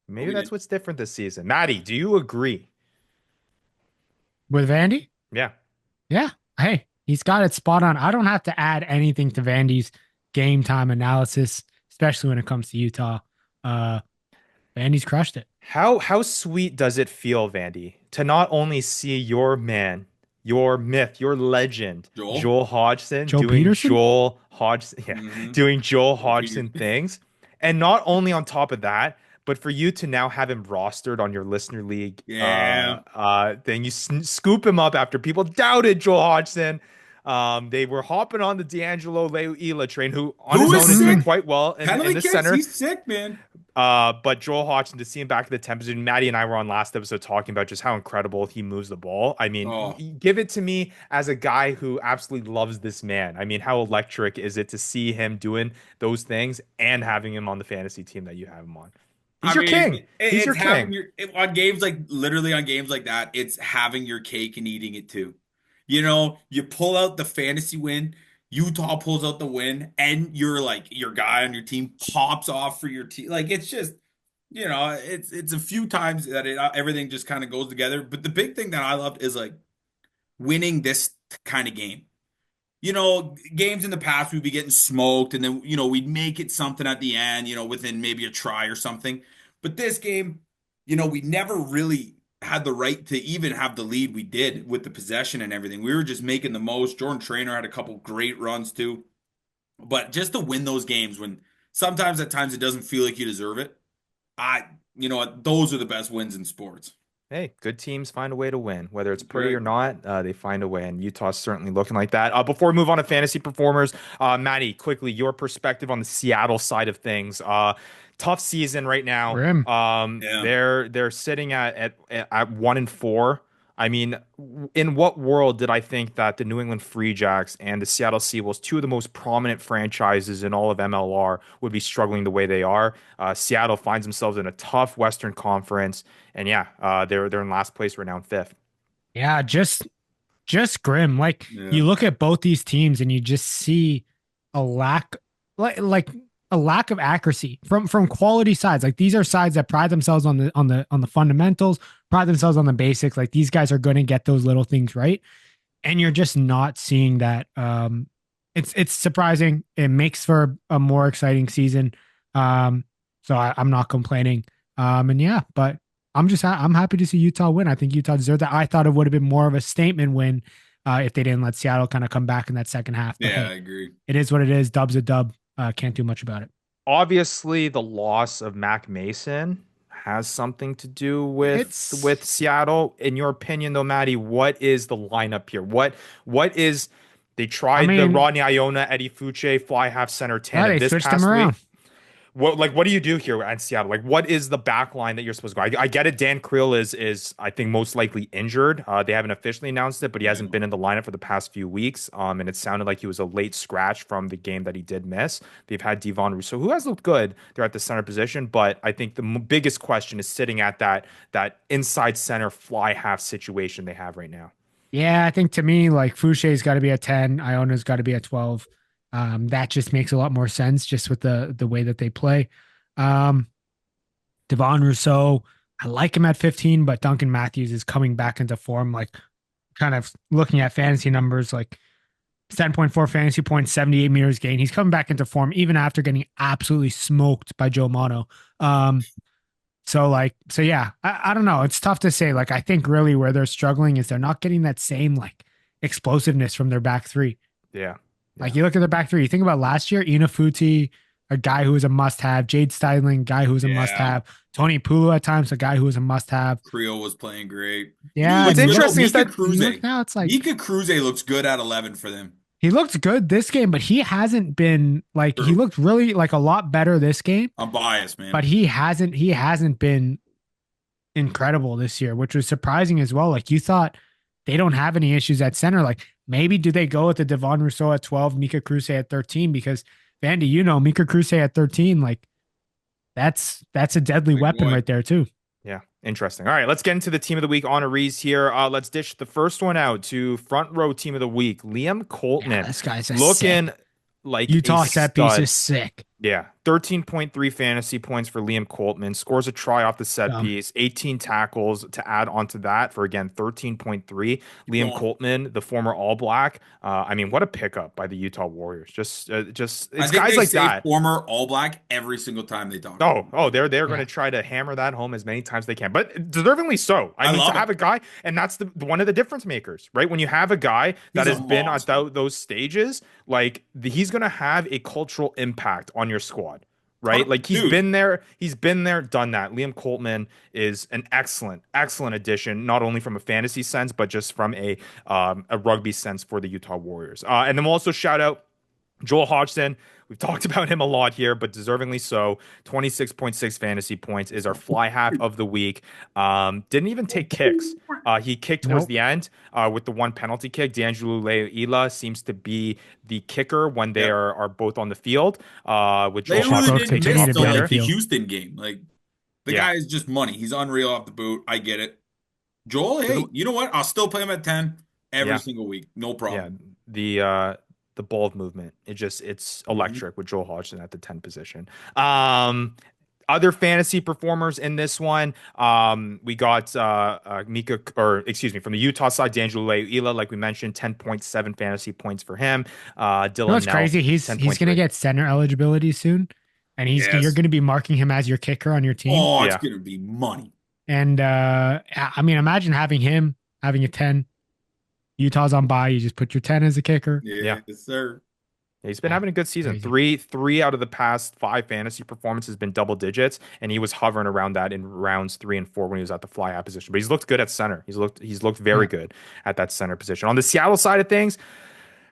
But Maybe we that's didn't. what's different this season. Maddie, do you agree? With Vandy? Yeah. Yeah. Hey, he's got it spot on. I don't have to add anything to Vandy's game time analysis, especially when it comes to Utah. Uh, Vandy's crushed it. How sweet does it feel, Vandy, to not only see your man, your myth, your legend, Joel? Joel Hodgson Joe doing Peterson? Joel Hodgson, yeah, Mm-hmm. doing Joel Joel Hodgson Peter. things, and not only on top of that, but for you to now have him rostered on your listener league Yeah. thing, you scoop him up after people doubted Joel Hodgson. They were hopping on the D'Angelo Leila train, who on Who his is own is doing sick? quite well in Penalty the kicks? center. He's sick, man. But Joel Hodgson, to see him back at the 10 position, Maddie and I were on last episode talking about just how incredible he moves the ball. I mean, Oh, give it to me as a guy who absolutely loves this man. I mean, how electric is it to see him doing those things and having him on the fantasy team that you have him on? He's I your mean, king. He's your it's having king. on games like literally on games like that, it's having your cake and eating it too. You pull out the fantasy win, Utah pulls out the win, and you're like your guy on your team pops off for your team. Like it's just, it's a few times that everything just kind of goes together. But the big thing that I loved is like winning this kind of game. Games in the past we'd be getting smoked and then, we'd make it something at the end, within maybe a try or something. But this game, we never really had the right to even have the lead we did with the possession and everything. We were just making the most. Jordan Trainer had a couple great runs too. But just to win those games when sometimes at times it doesn't feel like you deserve it, you know what, those are the best wins in sports. Hey, good teams find a way to win, whether it's pretty or Right. not. They find a way, and Utah's certainly looking like that. Before we move on to fantasy performers, Maddie, quickly your perspective on the Seattle side of things. Tough season right now. Grim. Yeah. They're sitting at 1-4. I mean, in what world did I think that the New England Free Jacks and the Seattle Seawolves, two of the most prominent franchises in all of MLR, would be struggling the way they are? Seattle finds themselves in a tough Western Conference, and yeah, they're in last place right now in fifth. Yeah, just grim. Like Yeah. you look at both these teams and you just see a lack like a lack of accuracy from quality sides. Like these are sides that pride themselves on the fundamentals, pride themselves on the basics. Like these guys are going to get those little things right. And you're just not seeing that. It's surprising. It makes for a more exciting season. So I'm not complaining. And yeah, but I'm happy to see Utah win. I think Utah deserved that. I thought it would have been more of a statement win if they didn't let Seattle kind of come back in that second half. But Yeah, hey, I agree. it is what it is. Dub's a dub. Can't do much about it. Obviously, the loss of Mac Mason has something to do with It's Seattle. In your opinion, though, Maddie, what is the lineup here? What is they I tried the mean, Rodney Iona, Eddie Fuche, fly half center yeah, tandem they this switched past them week. around. What do you do here at Seattle? Like, what is the back line that you're supposed to go? I get it. Dan Creel is I think most likely injured. They haven't officially announced it, but he hasn't been in the lineup for the past few weeks. And it sounded like he was a late scratch from the game that he did miss. They've had Devon Rousseau, who has looked good. They're at the center position, but I think the biggest question is sitting at that inside center fly half situation they have right now. Yeah, I think to me, like Foucher's got to be a 10. Iona's got to be a 12. That just makes a lot more sense just with the way that they play. Devon Rousseau, I like him at 15, but Duncan Matthews is coming back into form. Like kind of looking at fantasy numbers, like 7.4 fantasy points, 78 meters gain. He's coming back into form even after getting absolutely smoked by Joe Mono. So yeah, I don't know. It's tough to say. Like, I think really where they're struggling is they're not getting that same like explosiveness from their back three. Yeah. Like you look at their back three, you think about last year, Inafuti, a guy who was a must-have, Jade Steidling, guy who was a must-have, Tony Pulu at times, a guy who was a must-have. Creel was playing great. Yeah. What's Look, interesting is Mika that Kruse. Now it's like Mika Kruse looks good at 11 for them. He looked good this game, but he hasn't been like he True. looked really like a lot better this game, I'm biased, but man. he hasn't been incredible this year, which was surprising as well. Like you thought they don't have any issues at center. Like maybe do they go with the Devon Rousseau at 12, Mika Kruse at 13? Because Vandy, Mika Kruse at 13, like that's a deadly Big weapon boy. right there too. Yeah, interesting. All right, let's get into the team of the week honorees here. Let's dish the first one out to front row team of the week, Liam Yeah, Coltman, this guy's a sick. looking like a Utah set piece is stud. sick. Yeah, 13.3 fantasy points for Liam Coltman. Scores a try off the set Um, piece, 18 tackles to add onto that for again 13.3. Keep Liam going. Coltman, the former All Black. I mean, what a pickup by the Utah Warriors. Just I it's think guys they like say that. former All Black every single time they talk about Oh, they're going yeah. to try to hammer that home as many times as they can, but deservingly so. I I mean, to love it. have a guy, and that's the one of the difference makers, right? When you have a guy that He's a has been at monster. those stages, like he's going to have a cultural impact on your squad, right? Like Dude, he's been there, done that. Liam Coltman is an excellent addition, not only from a fantasy sense, but just from a rugby sense for the Utah Warriors. And then we'll also shout out Joel Hodgson. We've talked about him a lot here, but deservingly so. 26.6 fantasy points is our fly half of the week. Didn't even take kicks. He kicked towards Nope. the end with the one penalty kick. D'Angelo Leila seems to be the kicker when they yep. are both on the field. With They Joel Should really Hodgson both didn't picking continue miss off to the till be on the like other. the field. Houston game. Like the Yeah. guy is just money. He's unreal off the boot. I get it. Joel, hey, you know what? I'll still play him at 10 every Yeah. single week. No Yeah. problem. The ball movement. It's Mhm. electric with Joel Hodgson at the 10 position. Other fantasy performers in this one. We got Mika, or excuse me, from the Utah side, D'Angelo Leila, like we mentioned, 10.7 fantasy points for him. Dylan What's Nell, crazy? He's gonna 10.3. get center eligibility soon, and you're Yes. gonna be marking him as your kicker on your team. Oh, it's Yeah. gonna be money. And I mean, imagine having him having a 10. Utah's on bye. You just put your 10 as a kicker. Yeah. Yes, sir. He's been Yeah, having a good season. crazy. Three out of the past five fantasy performances has been double digits, and he was hovering around that in rounds 3 and 4 when he was at the fly out position. But he's looked good at center. He's looked very Yeah. good at that center position. On the Seattle side of things,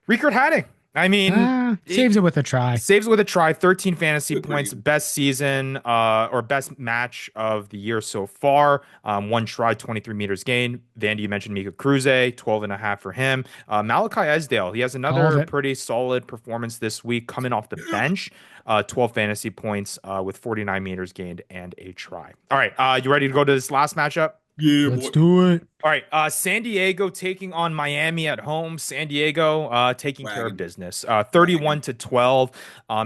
Rickard Hatting. I mean, Saves it with a try. saves with a try, 13 fantasy Good for points, you. best season or best match of the year so far. One try, 23 meters gained. Vandy, you mentioned Mika Kruse, 12 and a half for him. Malachi Esdale, he has Called another it. pretty solid performance this week coming off the bench. 12 fantasy points with 49 meters gained and a try. All right, you ready to go to this last matchup? Yeah, Let's boy. do it. All right, San Diego taking on Miami at home. San Diego taking care of Wagon. business. 31-12.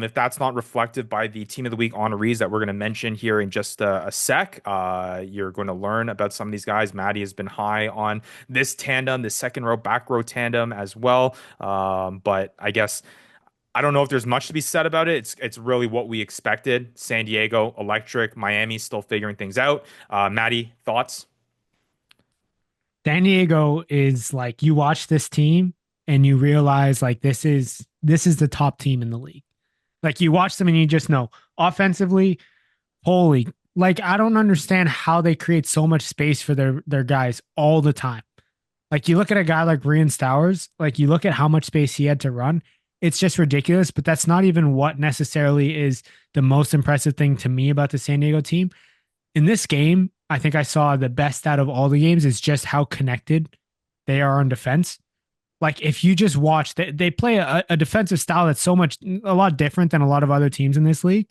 If that's not reflective by the team of the week honorees that we're going to mention here in just a sec, you're going to learn about some of these guys. Maddie has been high on this tandem, the second row, back row tandem as well. But I guess I don't know if there's much to be said about it. It's really what we expected. San Diego, electric. Miami still figuring things out. Maddie, thoughts? San Diego is like you watch this team and you realize like this is the top team in the league. Like you watch them and you just know offensively, holy, like I don't understand how they create so much space for their guys all the time. Like you look at a guy like Brian Stowers, like you look at how much space he had to run, it's just ridiculous. But that's not even what necessarily is the most impressive thing to me about the San Diego team. In this game, I think I saw the best out of all the games is just how connected they are on defense. Like if you just watch, they play a defensive style that's a lot different than a lot of other teams in this league.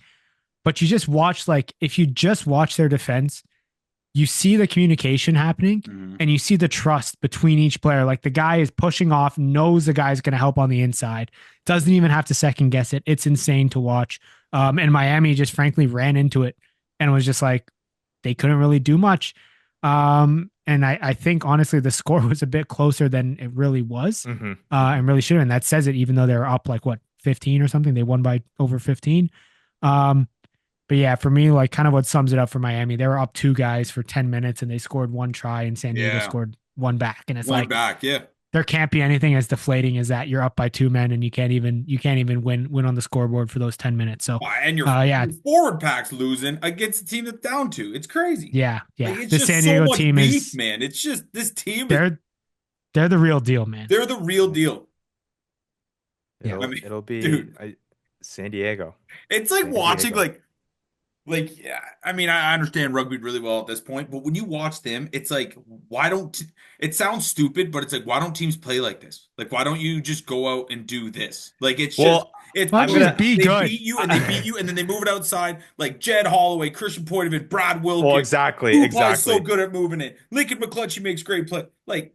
But you just watch, like if you just watch their defense, you see the communication happening Mhm. and you see the trust between each player. Like the guy is pushing off, knows the guy's going to help on the inside, doesn't even have to second guess it. It's insane to watch. And Miami just frankly ran into it and was just like, they couldn't really do much. And I think honestly, the score was a bit closer than it really was Mm-hmm. and really should have. And that says it, even though they're up like what, 15 or something, they won by over 15. Um, but yeah, for me, like kind of what sums it up for Miami, they were up two guys for 10 minutes and they scored one try and San Diego Yeah. scored one back. And it's One like, back, yeah. there can't be anything as deflating as that. You're up by two men and you can't even win on the scoreboard for those 10 minutes. So And your yeah, forward pack's losing against a team that's down two. It's crazy. yeah. Like, it's The just San so Diego much team beef, is man. It's just this team. they're the real deal, man. They're the real deal. Yeah. I mean, It'll be dude, San Diego. it's like San watching Diego. yeah, I mean, I understand rugby really well at this point, but when you watch them, it's like, why don't it sounds stupid, but it's like, why don't teams play like this? Like, why don't you just go out and do this? Like, it's just Well, it's Well, I'm just boom. gonna. be They good. beat you and they beat you, and then they move it outside like Jed Holloway, Christian Poitevin, Brad Well, Wilkins. exactly, Tupai's so exactly. good at moving it. Lincoln McClutchy makes great play. Like,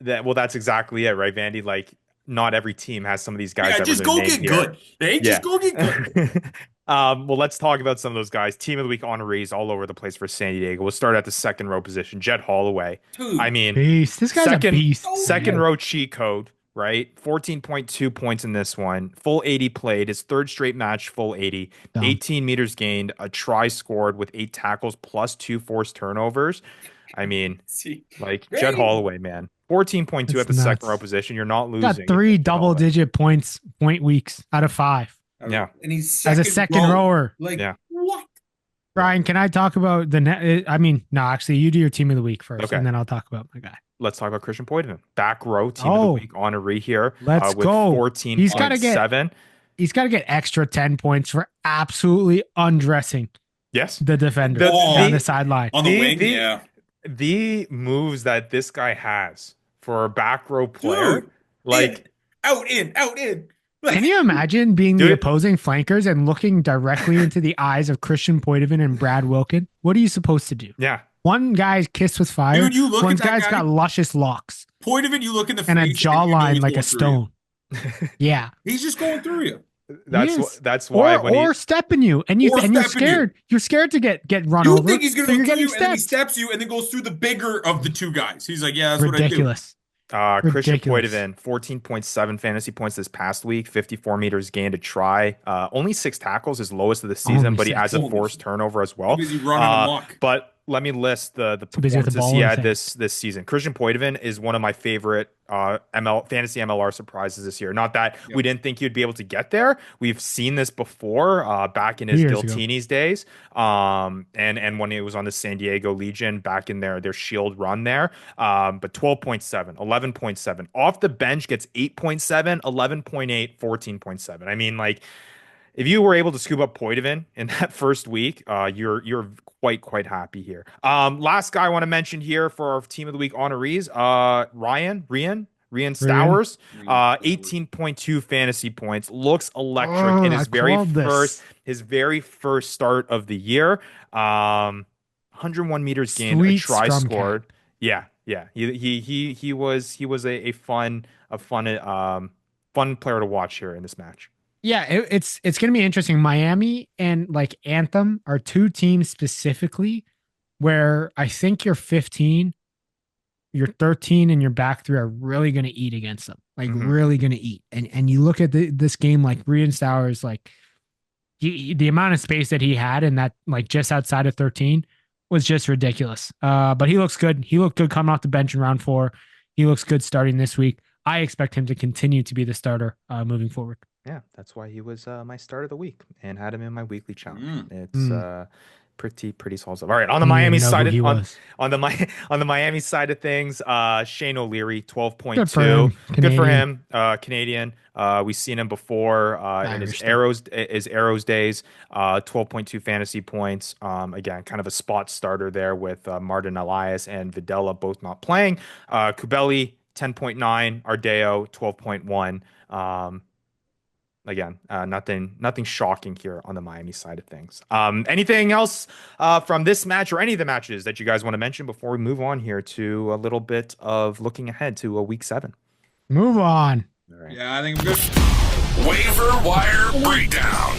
That's exactly it, right, Vandy? Like, not every team has some of these guys yeah, that were just their go name get here. good. They just Yeah. go get good. Well, let's talk about some of those guys. Team of the week honorees all over the place for San Diego. We'll start at the second row position. Jed Holloway. I Dude, mean, Beast. This guy's a second beast. so second good. row cheat code, right? 14.2 points in this one. Full 80 played. His third straight match, full 80. Dumb. 18 meters gained, a try scored with 8 tackles plus 2 forced turnovers. I mean, See, like Jed crazy. Holloway, man. 14.2 It's at the second row nuts. position. You're not Got losing. if three you're Jed Holloway. double-digit point weeks out of 5 Yeah. And he's as a second second row. rower. Like, Yeah. what? Brian, can I talk about the net? I mean, no, actually, you do your team of the week first, Okay. and then I'll talk about my guy. Let's talk about Christian Poitevin. Back row team of the Oh, week honoree here let's with go. 14.7. He's got to get extra 10 points for absolutely undressing Yes. the defender The, down the the, sideline. On the the, wing, the, yeah. the moves that this guy has for a back row player, Dude, like, out, in. Like, Can you imagine being the Dude. opposing flankers and looking directly into the eyes of Christian Poitevin and Brad Wilkin? What are you supposed to do? yeah. One guy's kissed with fire. Dude, you look One at that guy's guy, got luscious locks point of it, you look in the and a face, and you know jawline he's like a going through you. stone. Yeah. He's just going through you. That's why when or stepping you and you're stepping you. scared. You're scared to get run You over. think he's going so to you're go through getting you, and then he stepped. steps you, and then goes through the bigger of the two guys. He's like, yeah, that's what I do. Ridiculous. Christian Ridiculous. Poitevin, 14.7 fantasy points this past week, 54 meters gained a try, only 6 tackles, his lowest of the season, Only but he has a Holy forced shit. turnover as well. Too busy running amok. But let me list the Too busy with the performances ball he in had his this season. Christian Poitevin is one of my favorite fantasy MLR surprises this year. Not that we didn't think he'd be able to get there. We've seen this before back in his 2 years ago. Giltini's days, and when he was on the San Diego Legion back in their Shield run there. But 12.7, 11.7 off the bench gets 8.7, 11.8, 14.7. I mean, like, if you were able to scoop up Poitevin in that first week, you're quite happy here. Last guy I want to mention here for our team of the week honorees, Rian Stowers, 18.2 fantasy points, looks electric in I his very first start of the year. 101 meters gained, a Sweet try scrum scored. cap. Yeah. He was a fun player to watch here in this match. Yeah, it's going to be interesting. Miami and like Anthem are 2 teams specifically where I think your 15, your 13, and your back 3 are really going to eat against them. Like really going to eat. And you look at this game, like Brian Stowers, like the amount of space that he had in that, like just outside of 13, was just ridiculous. But he looks good. He looked good coming off the bench in round 4. He looks good starting this week. I expect him to continue to be the starter moving forward. Yeah, that's why he was my start of the week and had him in my weekly challenge. It's pretty solid stuff. All right, on the Miami side on the Miami side of things, Shane O'Leary, 12.2. Good for him. Canadian. We've seen him before in his Arrows days. 12.2 fantasy points. Again, kind of a spot starter there with Martin Elias and Videla both not playing. Kubeli, 10.9. Ardeo, 12.1. Again, nothing shocking here on the Miami side of things. Anything else from this match or any of the matches that you guys want to mention before we move on here to a little bit of looking ahead to a week 7? Move on. All right. Yeah, I think I'm good. Waiver wire breakdown.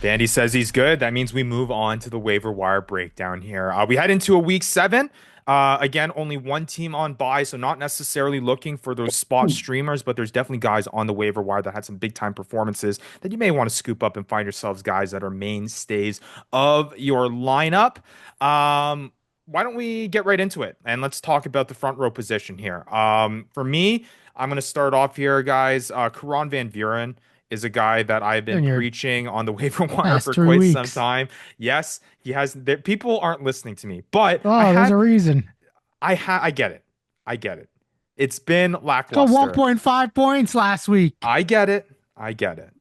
Vandy says he's good. That means we move on to the waiver wire breakdown here. We head into a week 7. Again, only one team on bye, so not necessarily looking for those spot streamers, but there's definitely guys on the waiver wire that had some big time performances that you may want to scoop up and find yourselves guys that are mainstays of your lineup. Why don't we get right into it and let's talk about the front row position here. For me, I'm going to start off here, guys. Karan Van Vuren is a guy that I've been preaching on the waiver wire for quite some time. Yes, he has. People aren't listening to me, but there's a reason. I get it. It's been Got lackluster. 1.5 points last week. I get it. I get it.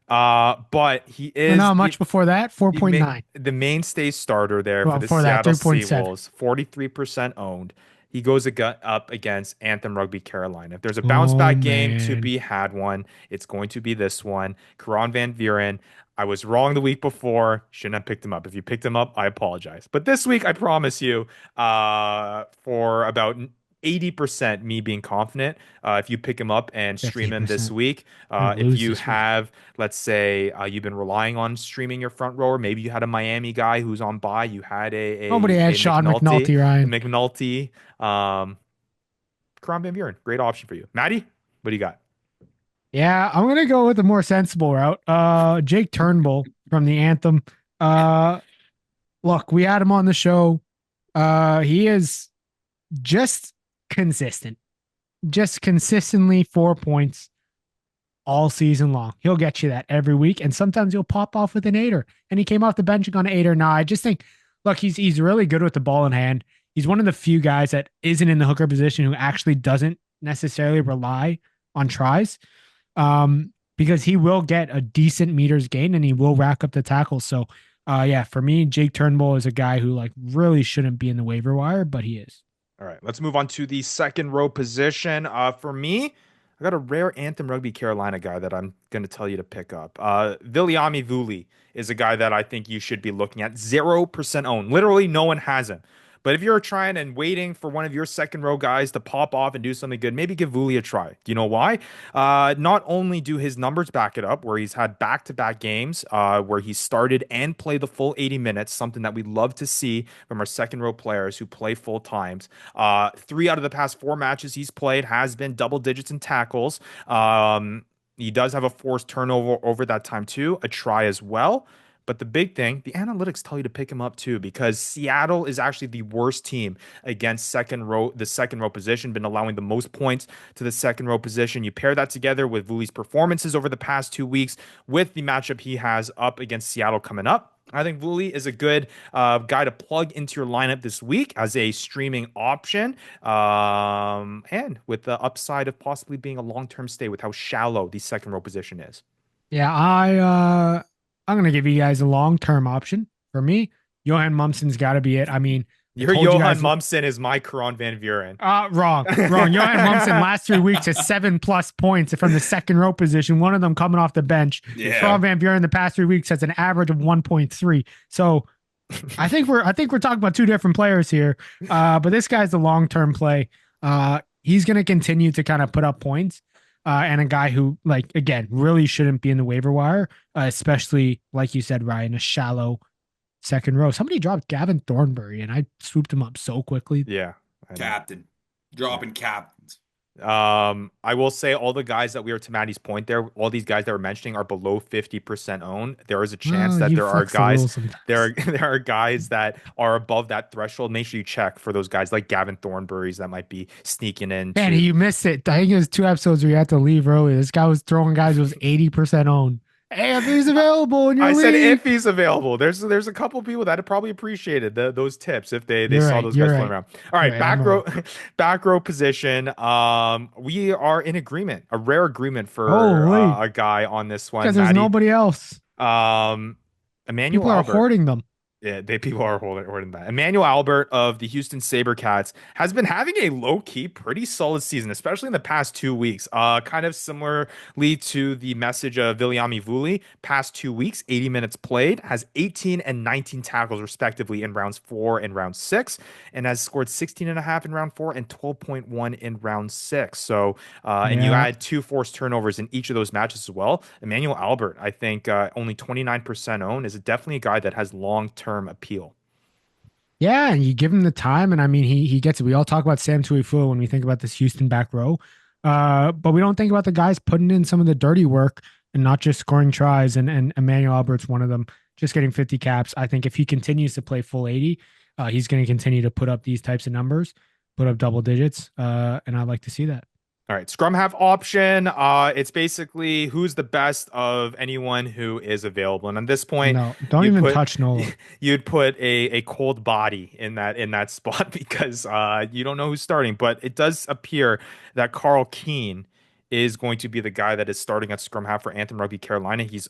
But he Or is no, much before that, the ma 4.9. the mainstay starter there for Well, the before that, Seattle 3.7. Seawolves, 43% owned. He goes up against Anthem Rugby Carolina. If there's a bounce Oh, back game to man. be had one, it's going to be this one. Karan Van Vieren. I was wrong the week before. Shouldn't have picked him up. If you picked him up, I apologize. But this week, I promise you, for about 80% me being confident, if you pick him up and stream him this 50%. week, I'm going to if lose you this week. have, let's say, you've been relying on streaming your front rower, maybe you had a Miami guy who's on bye, you had Nobody had a Sean McNulty, McNulty, a Ryan. McNulty, Karan Van Buren, great option for you. Maddie, what do you got? Yeah, I'm going to go with the more sensible route. Jake Turnbull from the Anthem. Uh, Look, we had him on the show. He is just consistent, just consistently 4 points all season long. He'll get you that every week, and sometimes he'll pop off with an eighter. And he came off the bench and got an eighter. Now, I just think, look, he's really good with the ball in hand. He's one of the few guys that isn't in the hooker position who actually doesn't necessarily rely on tries, because he will get a decent meters gain and he will rack up the tackles. So, yeah, for me, Jake Turnbull is a guy who like really shouldn't be in the waiver wire, but he is. All right, let's move on to the second row position. For me, I got a rare Anthem Rugby Carolina guy that I'm going to tell you to pick up. Viliami Vuli is a guy that I think you should be looking at. 0% owned. Literally, no one has him. But if you're trying and waiting for one of your second row guys to pop off and do something good, maybe give Vuli a try. Do you know why? Not only do his numbers back it up, where he's had back-to-back games where he started and played the full 80 minutes, something that we love to see from our second row players who play full times. 3 out of the past 4 matches he's played has been double digits in tackles. He does have a forced turnover over that time too, a try as well. But the big thing, the analytics tell you to pick him up too, because Seattle is actually the worst team against the second row position, been allowing the most points to the second row position. You pair that together with Vuli's performances over the past 2 weeks with the matchup he has up against Seattle coming up. I think Vuli is a good guy to plug into your lineup this week as a streaming option, and with the upside of possibly being a long-term stay with how shallow the second row position is. Yeah, I'm gonna give you guys a long-term option. For me, Johan Mumsen's got to be it. I mean, I Your told you Johan guys. Mumsen is my Karan Van Vuren. Wrong. Johan Mumsen last 3 weeks has 7+ points from the second row position. One of them coming off the bench. Yeah. Karan Van Buren in the past 3 weeks has an average of 1.3. So I think we're talking about 2 different players here. But this guy's the long-term play. He's going to continue to kind of put up points. And a guy who, like, again, really shouldn't be in the waiver wire, especially, like you said, Ryan, a shallow second row. Somebody dropped Gavin Thornbury, and I swooped him up so quickly. Yeah. Captain. Dropping captains. I will say all the guys that we are, to Maddie's point there, all these guys that we're mentioning are below 50% owned. There is a chance that there are guys, there are guys that are above that threshold. Make sure you check for those guys like Gavin Thornbury's that might be sneaking in. Man, you missed it. I think it was 2 episodes where you had to leave early. This guy was throwing guys who was 80% owned. Hey, if he's available in your league. Said if he's available. There's a couple people that have probably appreciated those tips if they saw those guys floating around. All right, back row position. We are in agreement, a rare agreement for a guy on this one. Because there's nobody else. Emmanuel People are Albert. hoarding them. Yeah, people are holding that. Emmanuel Albert of the Houston Sabercats has been having a low-key, pretty solid season, especially in the past 2 weeks. Kind of similarly to the message of Viliami Vuli. Past 2 weeks, 80 minutes played, has 18 and 19 tackles respectively in rounds 4 and round 6, and has scored 16.5 in round 4 and 12.1 in round 6. So, and you had 2 forced turnovers in each of those matches as well. Emmanuel Albert, I think, only 29% owned, is definitely a guy that has long-term appeal. Yeah, and you give him the time, and I mean he gets it. We all talk about Sam Tuifua when we think about this Houston back row, but we don't think about the guys putting in some of the dirty work and not just scoring tries. And Emmanuel Albert's one of them, just getting 50 caps. I think if he continues to play full 80, he's going to continue to put up these types of numbers, put up double digits, and I'd like to see that. All right, scrum half option. It's basically who's the best of anyone who is available, and at this point, No, don't you'd even put touch Nola. you'd put a cold body in that spot because you don't know who's starting. But it does appear that Carl Keane is going to be the guy that is starting at scrum half for Anthem Rugby Carolina. He's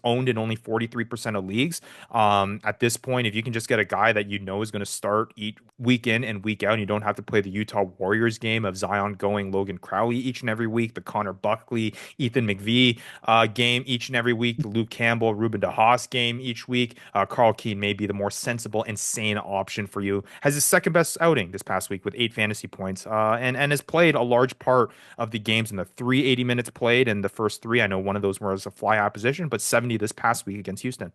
owned in only 43% of leagues. At this point, if you can just get a guy that you know is going to start each week in and week out, and you don't have to play the Utah Warriors game of Zion going Logan Crowley each and every week, the Connor Buckley, Ethan McVie game each and every week, the Luke Campbell, Ruben DeHaas game each week, Carl Keane may be the more sensible and sane option for you. Has his second best outing this past week with 8 fantasy points, and has played a large part of the games in the 380 minutes played, and the first 3, I know one of those was a fly out position, but 70 this past week against Houston.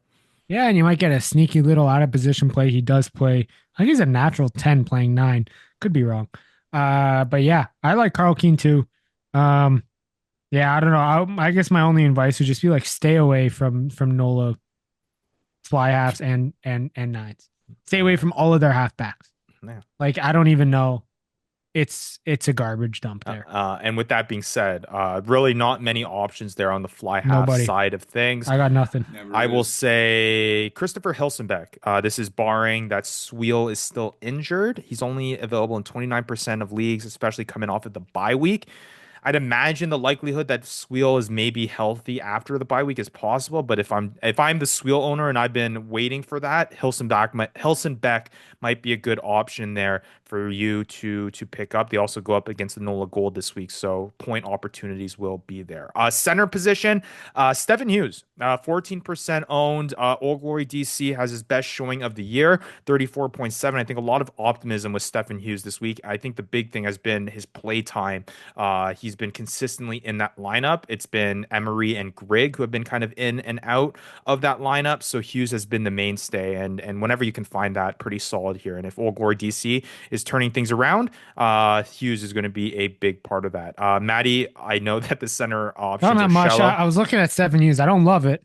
Yeah, and you might get a sneaky little out of position play. He does play. I think he's a natural 10 playing 9. Could be wrong. But yeah, I like Carl Keane too. Yeah, I don't know. I guess my only advice would just be like stay away from NOLA fly halves and nines. Stay away from all of their halfbacks. Yeah. Like I don't even know. It's a garbage dump there. And with that being said, really not many options there on the fly half side of things. I got nothing. I will say Christopher Hilsenbeck. This is barring that Sweel is still injured. He's only available in 29% of leagues, especially coming off of the bye week. I'd imagine the likelihood that Sweel is maybe healthy after the bye week is possible, but if I'm the Sweel owner and I've been waiting for that, Hilsenbeck might be a good option there for you to pick up. They also go up against the NOLA Gold this week, so point opportunities will be there. Center position, Stephen Hughes, 14% owned. Old Glory DC has his best showing of the year, 34.7. I think a lot of optimism with Stephen Hughes this week. I think the big thing has been his play time. He's been consistently in that lineup. It's been Emery and Grigg who have been kind of in and out of that lineup. So Hughes has been the mainstay, and whenever you can find that, pretty solid here. And if Old Glory DC is turning things around, Hughes is going to be a big part of that. Maddie, I know that the center options not are much. shallow. I was looking at Stephen Hughes. I don't love it.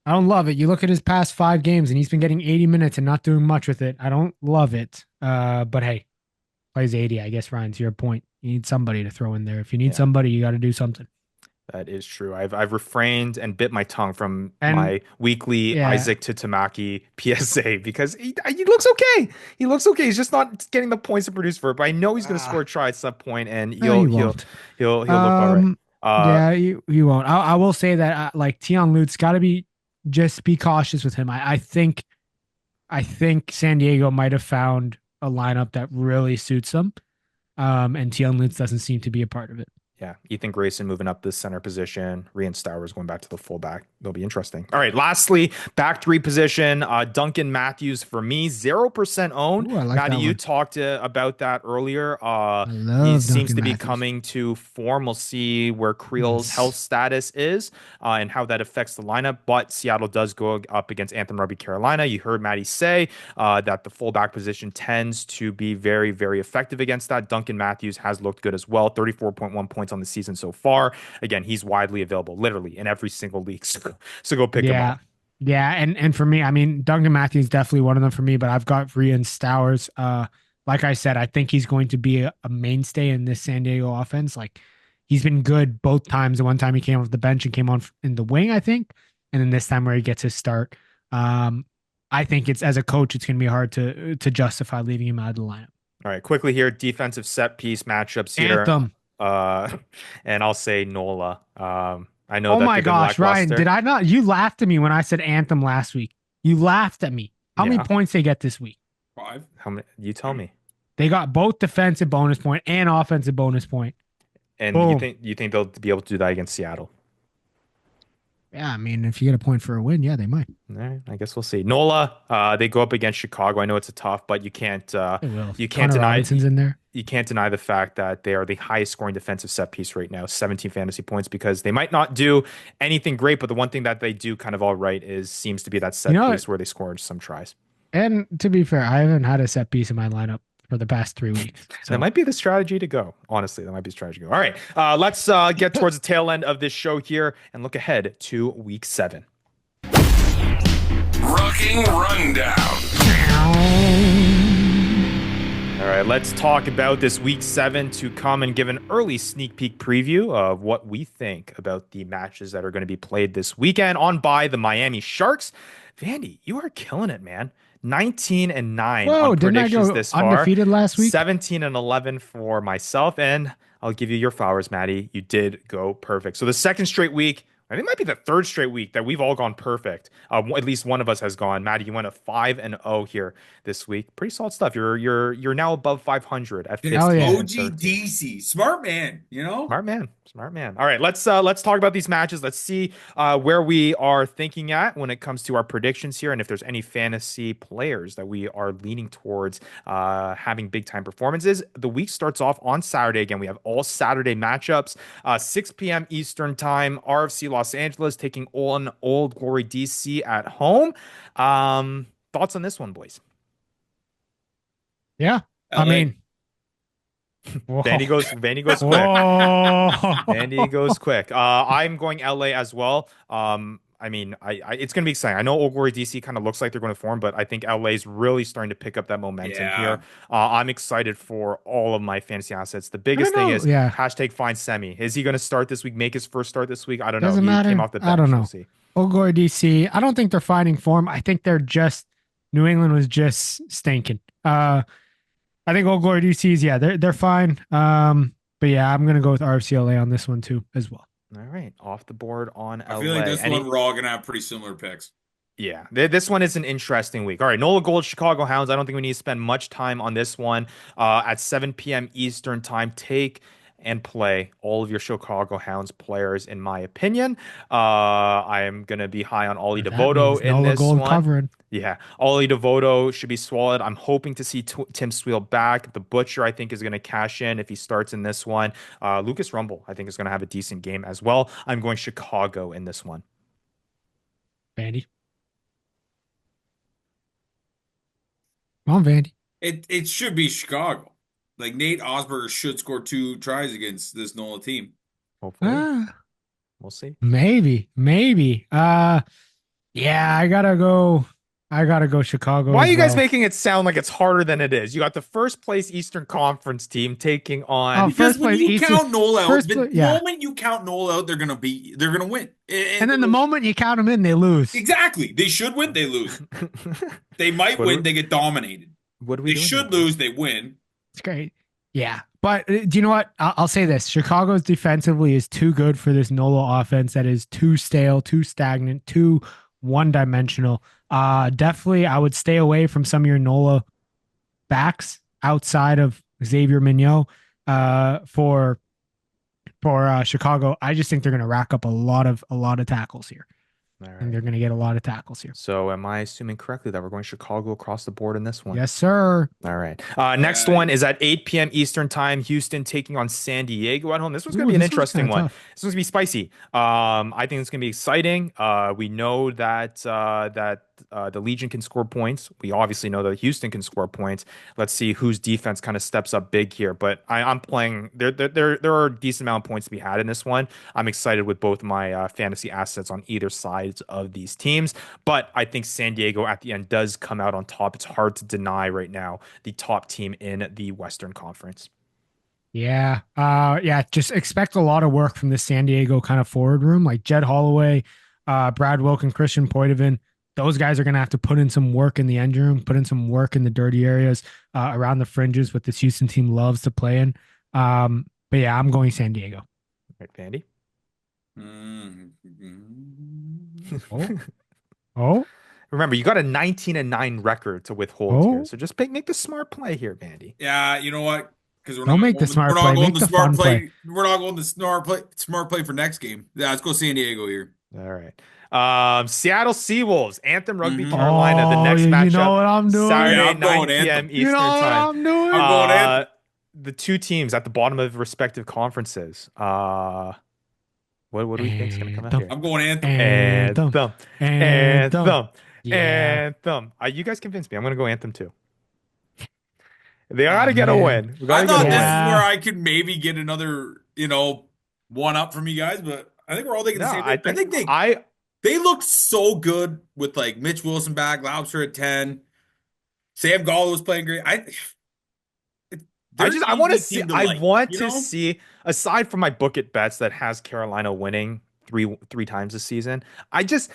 You look at his past 5 games, and he's been getting 80 minutes and not doing much with it. I don't love it. But hey, plays 80. I guess, Ryan, to your point, you need somebody to throw in there. If you need somebody, you got to do something. That is true. I've refrained and bit my tongue from my weekly Isaac to Tamaki PSA because he looks okay. He looks okay. He's just not getting the points to produce for it. But I know he's going to score a try at some point, and he'll look all right. Yeah, you won't. I will say that like Tion Lutz got to be cautious with him. I think San Diego might have found a lineup that really suits them, and Tion Lutz doesn't seem to be a part of it. Yeah, Ethan Grayson moving up the center position. Rian Stowers going back to the fullback. It'll be interesting. All right, lastly, back 3 position. Duncan Matthews for me, 0% owned. Ooh, I like Maddie, that you one. talked about that earlier. He seems to be coming to form. We'll see where Creel's health status is and how that affects the lineup. But Seattle does go up against Anthem Rugby Carolina. You heard Maddie say that the fullback position tends to be very, very effective against that. Duncan Matthews has looked good as well. 34.1 points on the season so far. Again, he's widely available literally in every single league. So go pick him up. Yeah, and for me, I mean, Duncan Matthews definitely one of them for me, but I've got Rian Stowers. Like I said, I think he's going to be a mainstay in this San Diego offense. Like he's been good both times. The one time he came off the bench and came on in the wing, I think, and then this time where he gets his start. I think it's as a coach, it's going to be hard to justify leaving him out of the lineup. All right, quickly here, defensive set piece matchups here. Anthem. And I'll say NOLA. I know. Oh my gosh, Ryan, did I not? You laughed at me when I said Anthem last week. You laughed at me. How many points they get this week? 5. How many? You tell me. They got both defensive bonus point and offensive bonus point. And Boom. you think they'll be able to do that against Seattle? Yeah, I mean, if you get a point for a win, yeah, they might. All right, I guess we'll see. NOLA, they go up against Chicago. I know it's a tough, but you can't deny in there. You can't deny the fact that they are the highest scoring defensive set piece right now, 17 fantasy points, because they might not do anything great, but the one thing that they do kind of all right seems to be that set piece where they score some tries. And to be fair, I haven't had a set piece in my lineup for the past 3 weeks. So that might be the strategy to go. Honestly, that might be the strategy to go. All right, let's get towards the tail end of this show here and look ahead to week 7. Rucking Rundown. All All right, let's talk about this week 7 to come and give an early sneak peek preview of what we think about the matches that are going to be played this weekend on by the Miami Sharks. Vandy, you are killing it, man. 19-9 on Whoa, didn't I predictions go this far. undefeated last week? 17-11 for myself, and I'll give you your flowers, Maddie. You did go perfect. So the second straight week, I think it might be the third straight week that we've all gone perfect. At least one of us has gone. Maddie, you went a 5-0 here this week. Pretty solid stuff. You're now above 500 at Hell 15 yeah. and 13. OGDC. Smart man, you know? Smart man, smart man. All right, let's talk about these matches. Let's see where we are thinking at when it comes to our predictions here, and if there's any fantasy players that we are leaning towards having big time performances. The week starts off on Saturday. Again, we have all Saturday matchups, 6 p.m. Eastern time. RFC Los Angeles taking on Old Glory DC at home. Thoughts on this one, boys? Yeah. I LA. mean, Vandy goes quick. Whoa. Vandy goes quick. I'm going LA as well. I mean, it's going to be exciting. I know Old Glory DC kind of looks like they're going to form, but I think LA is really starting to pick up that momentum here. I'm excited for all of my fantasy assets. The biggest thing is hashtag find Semi. Is he going to start this week? Make his first start this week? I don't know. Doesn't He matter. came off the bench. I don't know. We'll see. Old Glory DC. I don't think they're finding form. I think they're just New England was just stinking. I think Old Glory DC's, they're fine. But yeah, I'm gonna go with RFCLA on this one too as well. All right, off the board on LA. I feel like this one we're all gonna have pretty similar picks. Yeah, this one is an interesting week. All right, NOLA Gold, Chicago Hounds. I don't think we need to spend much time on this one. At 7 p.m. Eastern time, take and play all of your Chicago Hounds players, in my opinion. I am going to be high on Ollie Devoto in NOLA this Gold one. Covering. Yeah, Ollie Devoto should be swallowed. I'm hoping to see Tim Swiel back. The Butcher, I think, is going to cash in if he starts in this one. Lucas Rumble, I think, is going to have a decent game as well. I'm going Chicago in this one. Vandy. Come on, Vandy. It should be Chicago. Like Nate Osberger should score 2 tries against this NOLA team. Hopefully. We'll see. Maybe. Yeah, I gotta go Chicago. Why are you guys making it sound like it's harder than it is? You got the first place Eastern Conference team taking on. Because when you count NOLA out, the yeah. moment you count NOLA out, they're gonna win. And then the moment you count them in, they lose. Exactly. They should win, they lose. They might win, they get dominated. What do we They should lose, they win. It's great. Yeah. But do you know what? I'll say this. Chicago's defensively is too good for this NOLA offense that is too stale, too stagnant, too one-dimensional. Definitely, I would stay away from some of your NOLA backs outside of Xavier Mignot for Chicago. I just think they're going to rack up a lot of tackles here. All right. And they're going to get a lot of tackles here. So am I assuming correctly that we're going Chicago across the board in this one? Yes, sir. All right. Next one is at 8 p.m. Eastern time. Houston taking on San Diego at home. This one's going to be an interesting one. This one's going to be spicy. I think it's going to be exciting. We know that the Legion can score points. We obviously know that Houston can score points. Let's see whose defense kind of steps up big here. But I'm playing. There are a decent amount of points to be had in this one. I'm excited with both my fantasy assets on either sides of these teams. But I think San Diego at the end does come out on top. It's hard to deny right now the top team in the Western Conference. Yeah. Just expect a lot of work from the San Diego kind of forward room, like Jed Holloway, Brad Wilk, and Christian Poitevin. Those guys are going to have to put in some work in the end room, put in some work in the dirty areas around the fringes, what this Houston team loves to play in. But yeah, I'm going San Diego. Right, Vandy? Oh. Remember, you got a 19-9 record to withhold here, so just make the smart play here, Vandy. Yeah, you know what? Because don't make the smart play. Make the fun play. We're not going the smart play for next game. Yeah, let's go San Diego here. All right. Seattle Seawolves, Anthem Rugby Carolina, the next matchup. You know what I'm doing? Saturday, 9 p.m. Eastern time. I'm doing? I'm going Anthem. The two teams at the bottom of respective conferences. What do we think is going to come out here? I'm going Anthem. Anthem. Yeah. Anthem. You guys convinced me. I'm going to go Anthem too. They got to get a win. I thought this is where I could maybe get another, one up from you guys, but I think we're all thinking the same thing. I think they looked so good with like Mitch Wilson back, Lobster at 10. Sam Gallo was playing great. They're an I want to easy see. team to I like, want you to know? see. Aside from my book it bets that has Carolina winning three times this season, I just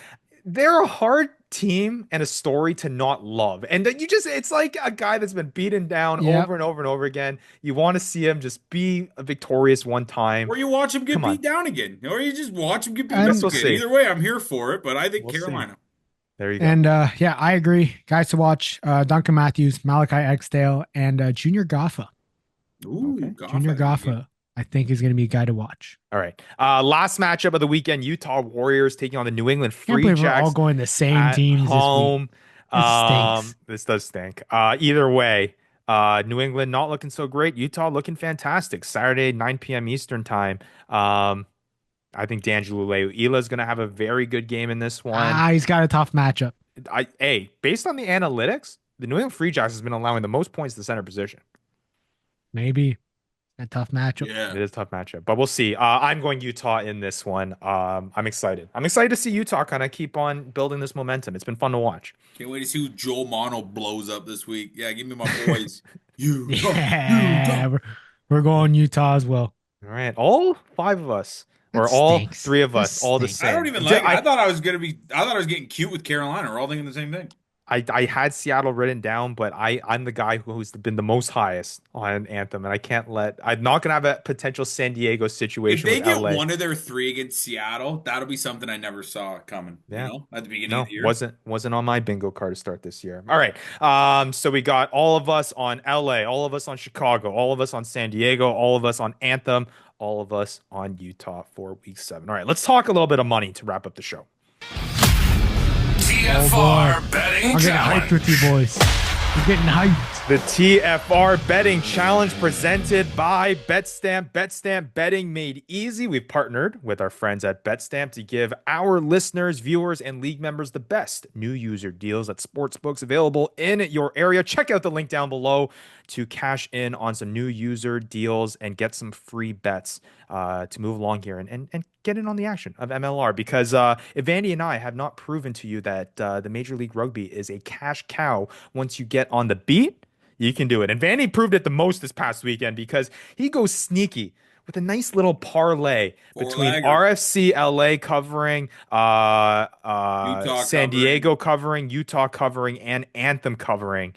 they're a hard team and a story to not love. And that you just it's like a guy that's been beaten down Yep. over and over and over again. You want to see him just be victorious one time. Or you watch him get Come on. beat down again. Or you just watch him get I beat guess up And we'll again. see. Either way, I'm here for it, but I think We'll see. Carolina. There you go. and yeah, I agree. Guys to watch: Duncan Matthews, Malachi Exdale, and Junior Goffa. Ooh, Okay. Goff, Junior I like it. Goffa, I think, is going to be a guy to watch. All right. Last matchup of the weekend, Utah Warriors taking on the New England Can't Free believe we're all Jacks going the same at teams this week. home. This stinks. This does stink. Either way, New England not looking so great. Utah looking fantastic. Saturday, 9 p.m. Eastern time. I think D'Angelo Leila is going to have a very good game in this one. He's got a tough matchup. Based on the analytics, the New England Free Jacks has been allowing the most points to the center position. Maybe a tough matchup. Yeah. It is a tough matchup, but we'll see. I'm going Utah in this one. I'm excited. I'm excited to see Utah kind of keep on building this momentum. It's been fun to watch. Can't wait to see who Joel Mono blows up this week. Yeah, give me my boys. Yeah, Utah. we're going Utah as well. All right, all five of us, That or all stinks. three of That us, all the stinks. I same. don't even like it. I thought I was getting cute with Carolina. We're all thinking the same thing. I had Seattle written down, but I'm the guy who's been the most highest on Anthem, and I can't let. I'm not gonna have a potential San Diego If situation they with get LA. one of their three against Seattle, that'll be something I never saw coming, Yeah. at the beginning of No, the year. wasn't on my bingo card to start this year. All right. So we got all of us on LA, all of us on Chicago, all of us on San Diego, all of us on Anthem, all of us on Utah for week 7. All right, let's talk a little bit of money to wrap up the show. TFR Betting I'm getting hyped with you boys. I'm getting hyped. The TFR Betting Challenge presented by Betstamp. Betstamp Betting made easy. We've partnered with our friends at Betstamp to give our listeners, viewers, and league members the best new user deals at sportsbooks available in your area. Check out the link down below to cash in on some new user deals and get some free bets to move along here and get in on the action of MLR, because if Andy and I have not proven to you that the Major League Rugby is a cash cow once you get on the beat, you can do it. And Vandy proved it the most this past weekend because he goes sneaky with a nice little parlay between Four-legger. RFC LA covering, Utah San covering. Diego covering, Utah covering, and Anthem covering.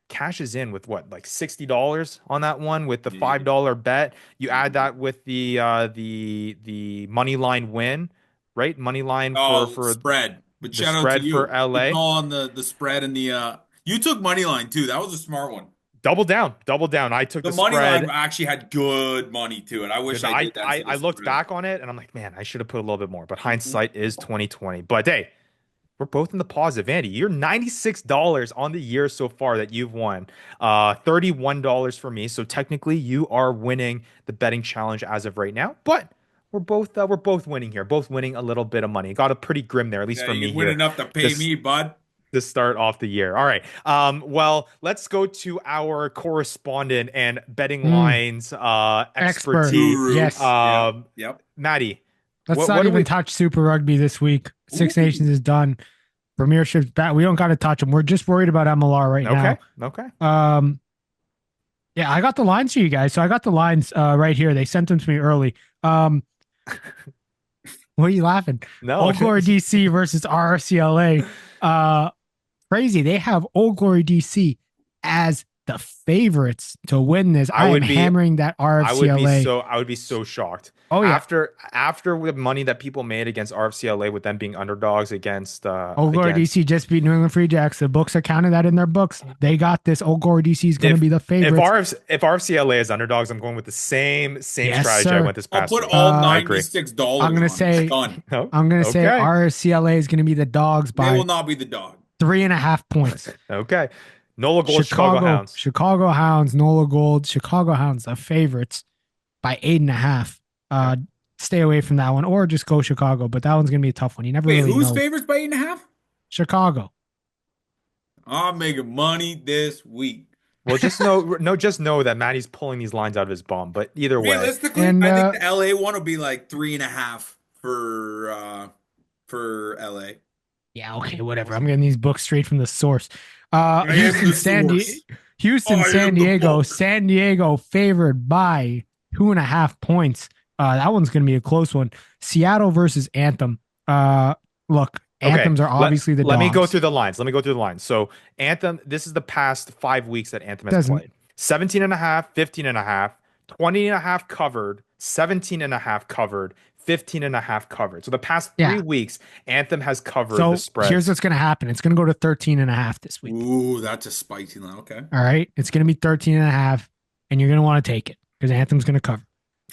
Cashes in with what, like $60 on that one with the $5 bet. You add that with the money line win, right? Money line for Spread. But the shout out to spread for you. LA. The call on the spread and the you took money line too. That was a smart one. Double down. I took The the money spread. line actually had good money to it. I wish I did that. I looked back on it and I'm like, man, I should have put a little bit more. But hindsight is 2020. But hey, we're both in the positive. Andy, you're $96 on the year so far that you've won. $31 for me. So technically you are winning the betting challenge as of right now. But we're both winning here. Both winning a little bit of money. Got a pretty grim there, at least Yeah, for you me can win here. enough to pay This- me, bud. To start off the year. All right. Well, let's go to our correspondent and betting lines expertise. Guru. Yes. Yep. Maddie, Let's what not do even we- touch Super Rugby this week. Six Ooh. Nations is done. Premiership's back. We don't got to touch them. We're just worried about MLR right Okay. now. Okay. Yeah, I got the lines for you guys. So I got the lines right here. They sent them to me early. What are you laughing? No. Old Glory DC versus RFCLA. Crazy. They have Old Glory DC as the favorites to win this. I am hammering that RFCLA. I would be so shocked. Oh yeah. After the money that people made against RFCLA with them being underdogs against Old Glory DC just beat New England Free Jacks. The books are counting that in their books. They got this. Old Glory DC is going to be the favorite. If RFCLA is underdogs, I'm going with the same Yes, strategy sir. I went this I'll past put week. all I agree. $96. I'm gonna on it. say- It's done. No? I'm going to say Okay. RFCLA is going to be the dogs They by will not be the dog. 3.5 points. Okay. NOLA Gold, Chicago Hounds. Chicago Hounds, NOLA Gold, Chicago Hounds, the favorites by 8.5. Stay away from that one, or just go Chicago. But that one's gonna be a tough one. You never Wait, really who's know. favorites by 8.5? Chicago. I'm making money this week. Well, just know that Maddie's pulling these lines out of his bum. But either way, Realistically, And, I think the LA one will be like 3.5 for LA. Yeah, okay, whatever. I'm getting these books straight from the source. I am Houston, the San source. Houston, San Diego. San Diego favored by 2.5 points. That one's going to be a close one. Seattle versus Anthem. Look, Anthems are obviously the dogs. Let me go through the lines. So Anthem, this is the past 5 weeks that Anthem has played. 17.5, 15.5, 20.5 covered, 17.5 covered, 15.5 covered. So the past 3 weeks, Anthem has covered the spread. Here's what's going to happen. It's going to go to 13.5 this week. Ooh, that's a spicy line. Okay. All right. It's going to be 13.5, and you're going to want to take it because Anthem's going to cover.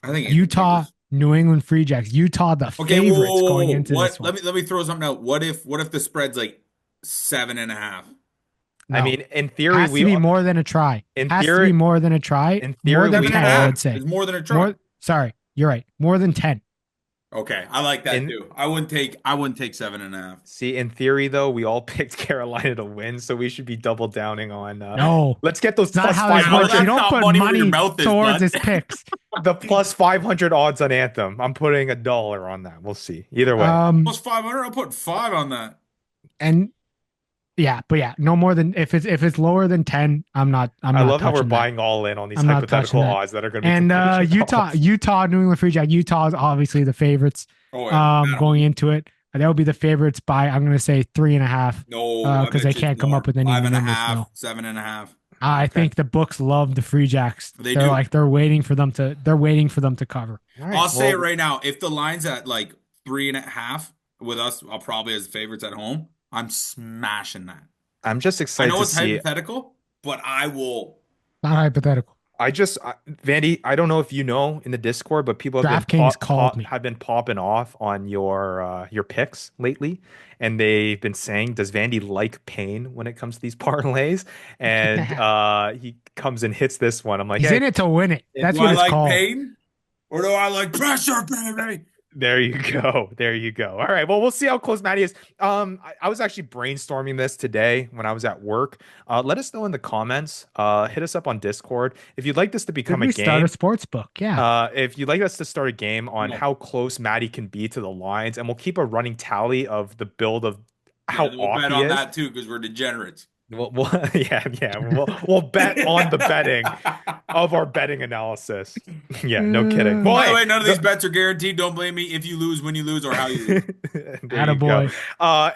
I think Utah, New England Free Jacks. Utah, the favorites going into this one. Let me throw something out. What if the spread's like 7.5? No. I mean, in theory, has to be more than a try. In theory, has to be more than a try. In theory, more than 10, I would say. It's more than a try. Sorry, you're right. More than 10. Okay, I like that too. I wouldn't take 7.5. See, in theory, though, we all picked Carolina to win, so we should be double downing on. No, let's get those plus 500. You don't put money towards his picks. The plus 500 odds on Anthem. I'm putting $1 on that. We'll see. Either way, plus 500. I'll put 5 on that. And but no more than if it's lower than 10. I love how we're buying all in on these hypothetical odds that are going to be. And Utah, New England Free Jack. Utah is obviously the favorites. Going into it, that would be the favorites by I'm going to say 3.5. No, because they can't come up with any 5.5, 7.5. I think the books love the Free Jacks. They're waiting for them to cover. Right, I'll say it right now. If the line's at like 3.5 with us, I'll probably as favorites at home. I'm smashing that. I'm just excited. I know to it's see hypothetical, but I will. Not hypothetical. Vandy, I don't know if you know in the Discord, but people have been popping off on your picks lately, and they've been saying, "Does Vandy like pain when it comes to these parlays?" And he comes and hits this one. I'm like, he's in it to win it. That's what it's called. Pain, or do I like pressure, baby? There you go. All right. Well, we'll see how close Maddie is. I was actually brainstorming this today when I was at work. Let us know in the comments. Hit us up on Discord if you'd like this to become a game. Start a sports book. Yeah. If you'd like us to start a game on how close Maddie can be to the lines, and we'll keep a running tally of the build of how off bet he on is. that too because we're degenerates. We'll bet on the betting of our betting analysis. Yeah, no kidding. By the way, none of these bets are guaranteed. Don't blame me if you lose, when you lose, or how you lose. Attaboy.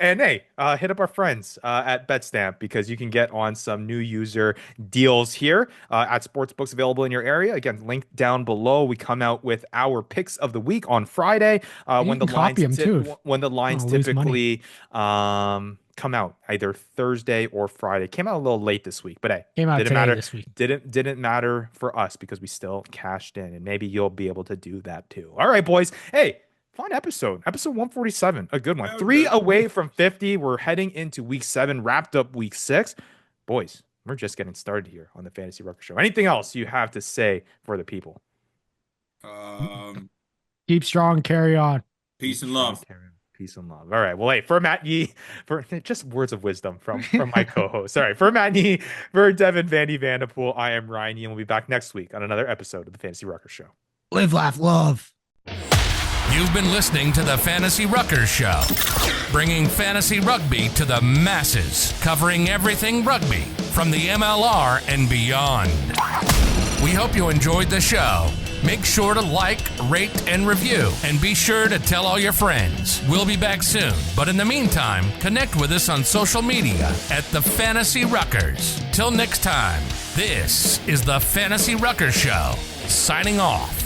And hey, hit up our friends at Betstamp because you can get on some new user deals here at sportsbooks available in your area. Again, link down below. We come out with our picks of the week on Friday when the lines typically come out either Thursday or Friday. Came out a little late this week, but hey, didn't matter this week. Didn't matter for us because we still cashed in, and maybe you'll be able to do that too. All right, boys. Hey, fun episode 147, a good one. 3 away from 50. We're heading into week 7, wrapped up week 6. Boys, we're just getting started here on the Fantasy Rucker Show. Anything else you have to say for the people? Keep strong, carry on. Peace and love. Peace and love. All right. Well, hey, for Matt Yee, for just words of wisdom from my co-host. All right. For Matt Yee, for Devin, Vandy, Vanderpool, I am Ryan Yee, and we'll be back next week on another episode of the Fantasy Rucker Show. Live, laugh, love. You've been listening to the Fantasy Ruckers Show, bringing fantasy rugby to the masses, covering everything rugby from the MLR and beyond. We hope you enjoyed the show. Make sure to like, rate, and review, and be sure to tell all your friends. We'll be back soon, but in the meantime, connect with us on social media at the Fantasy Ruckers. Till next time, this is the Fantasy Ruckers Show, signing off.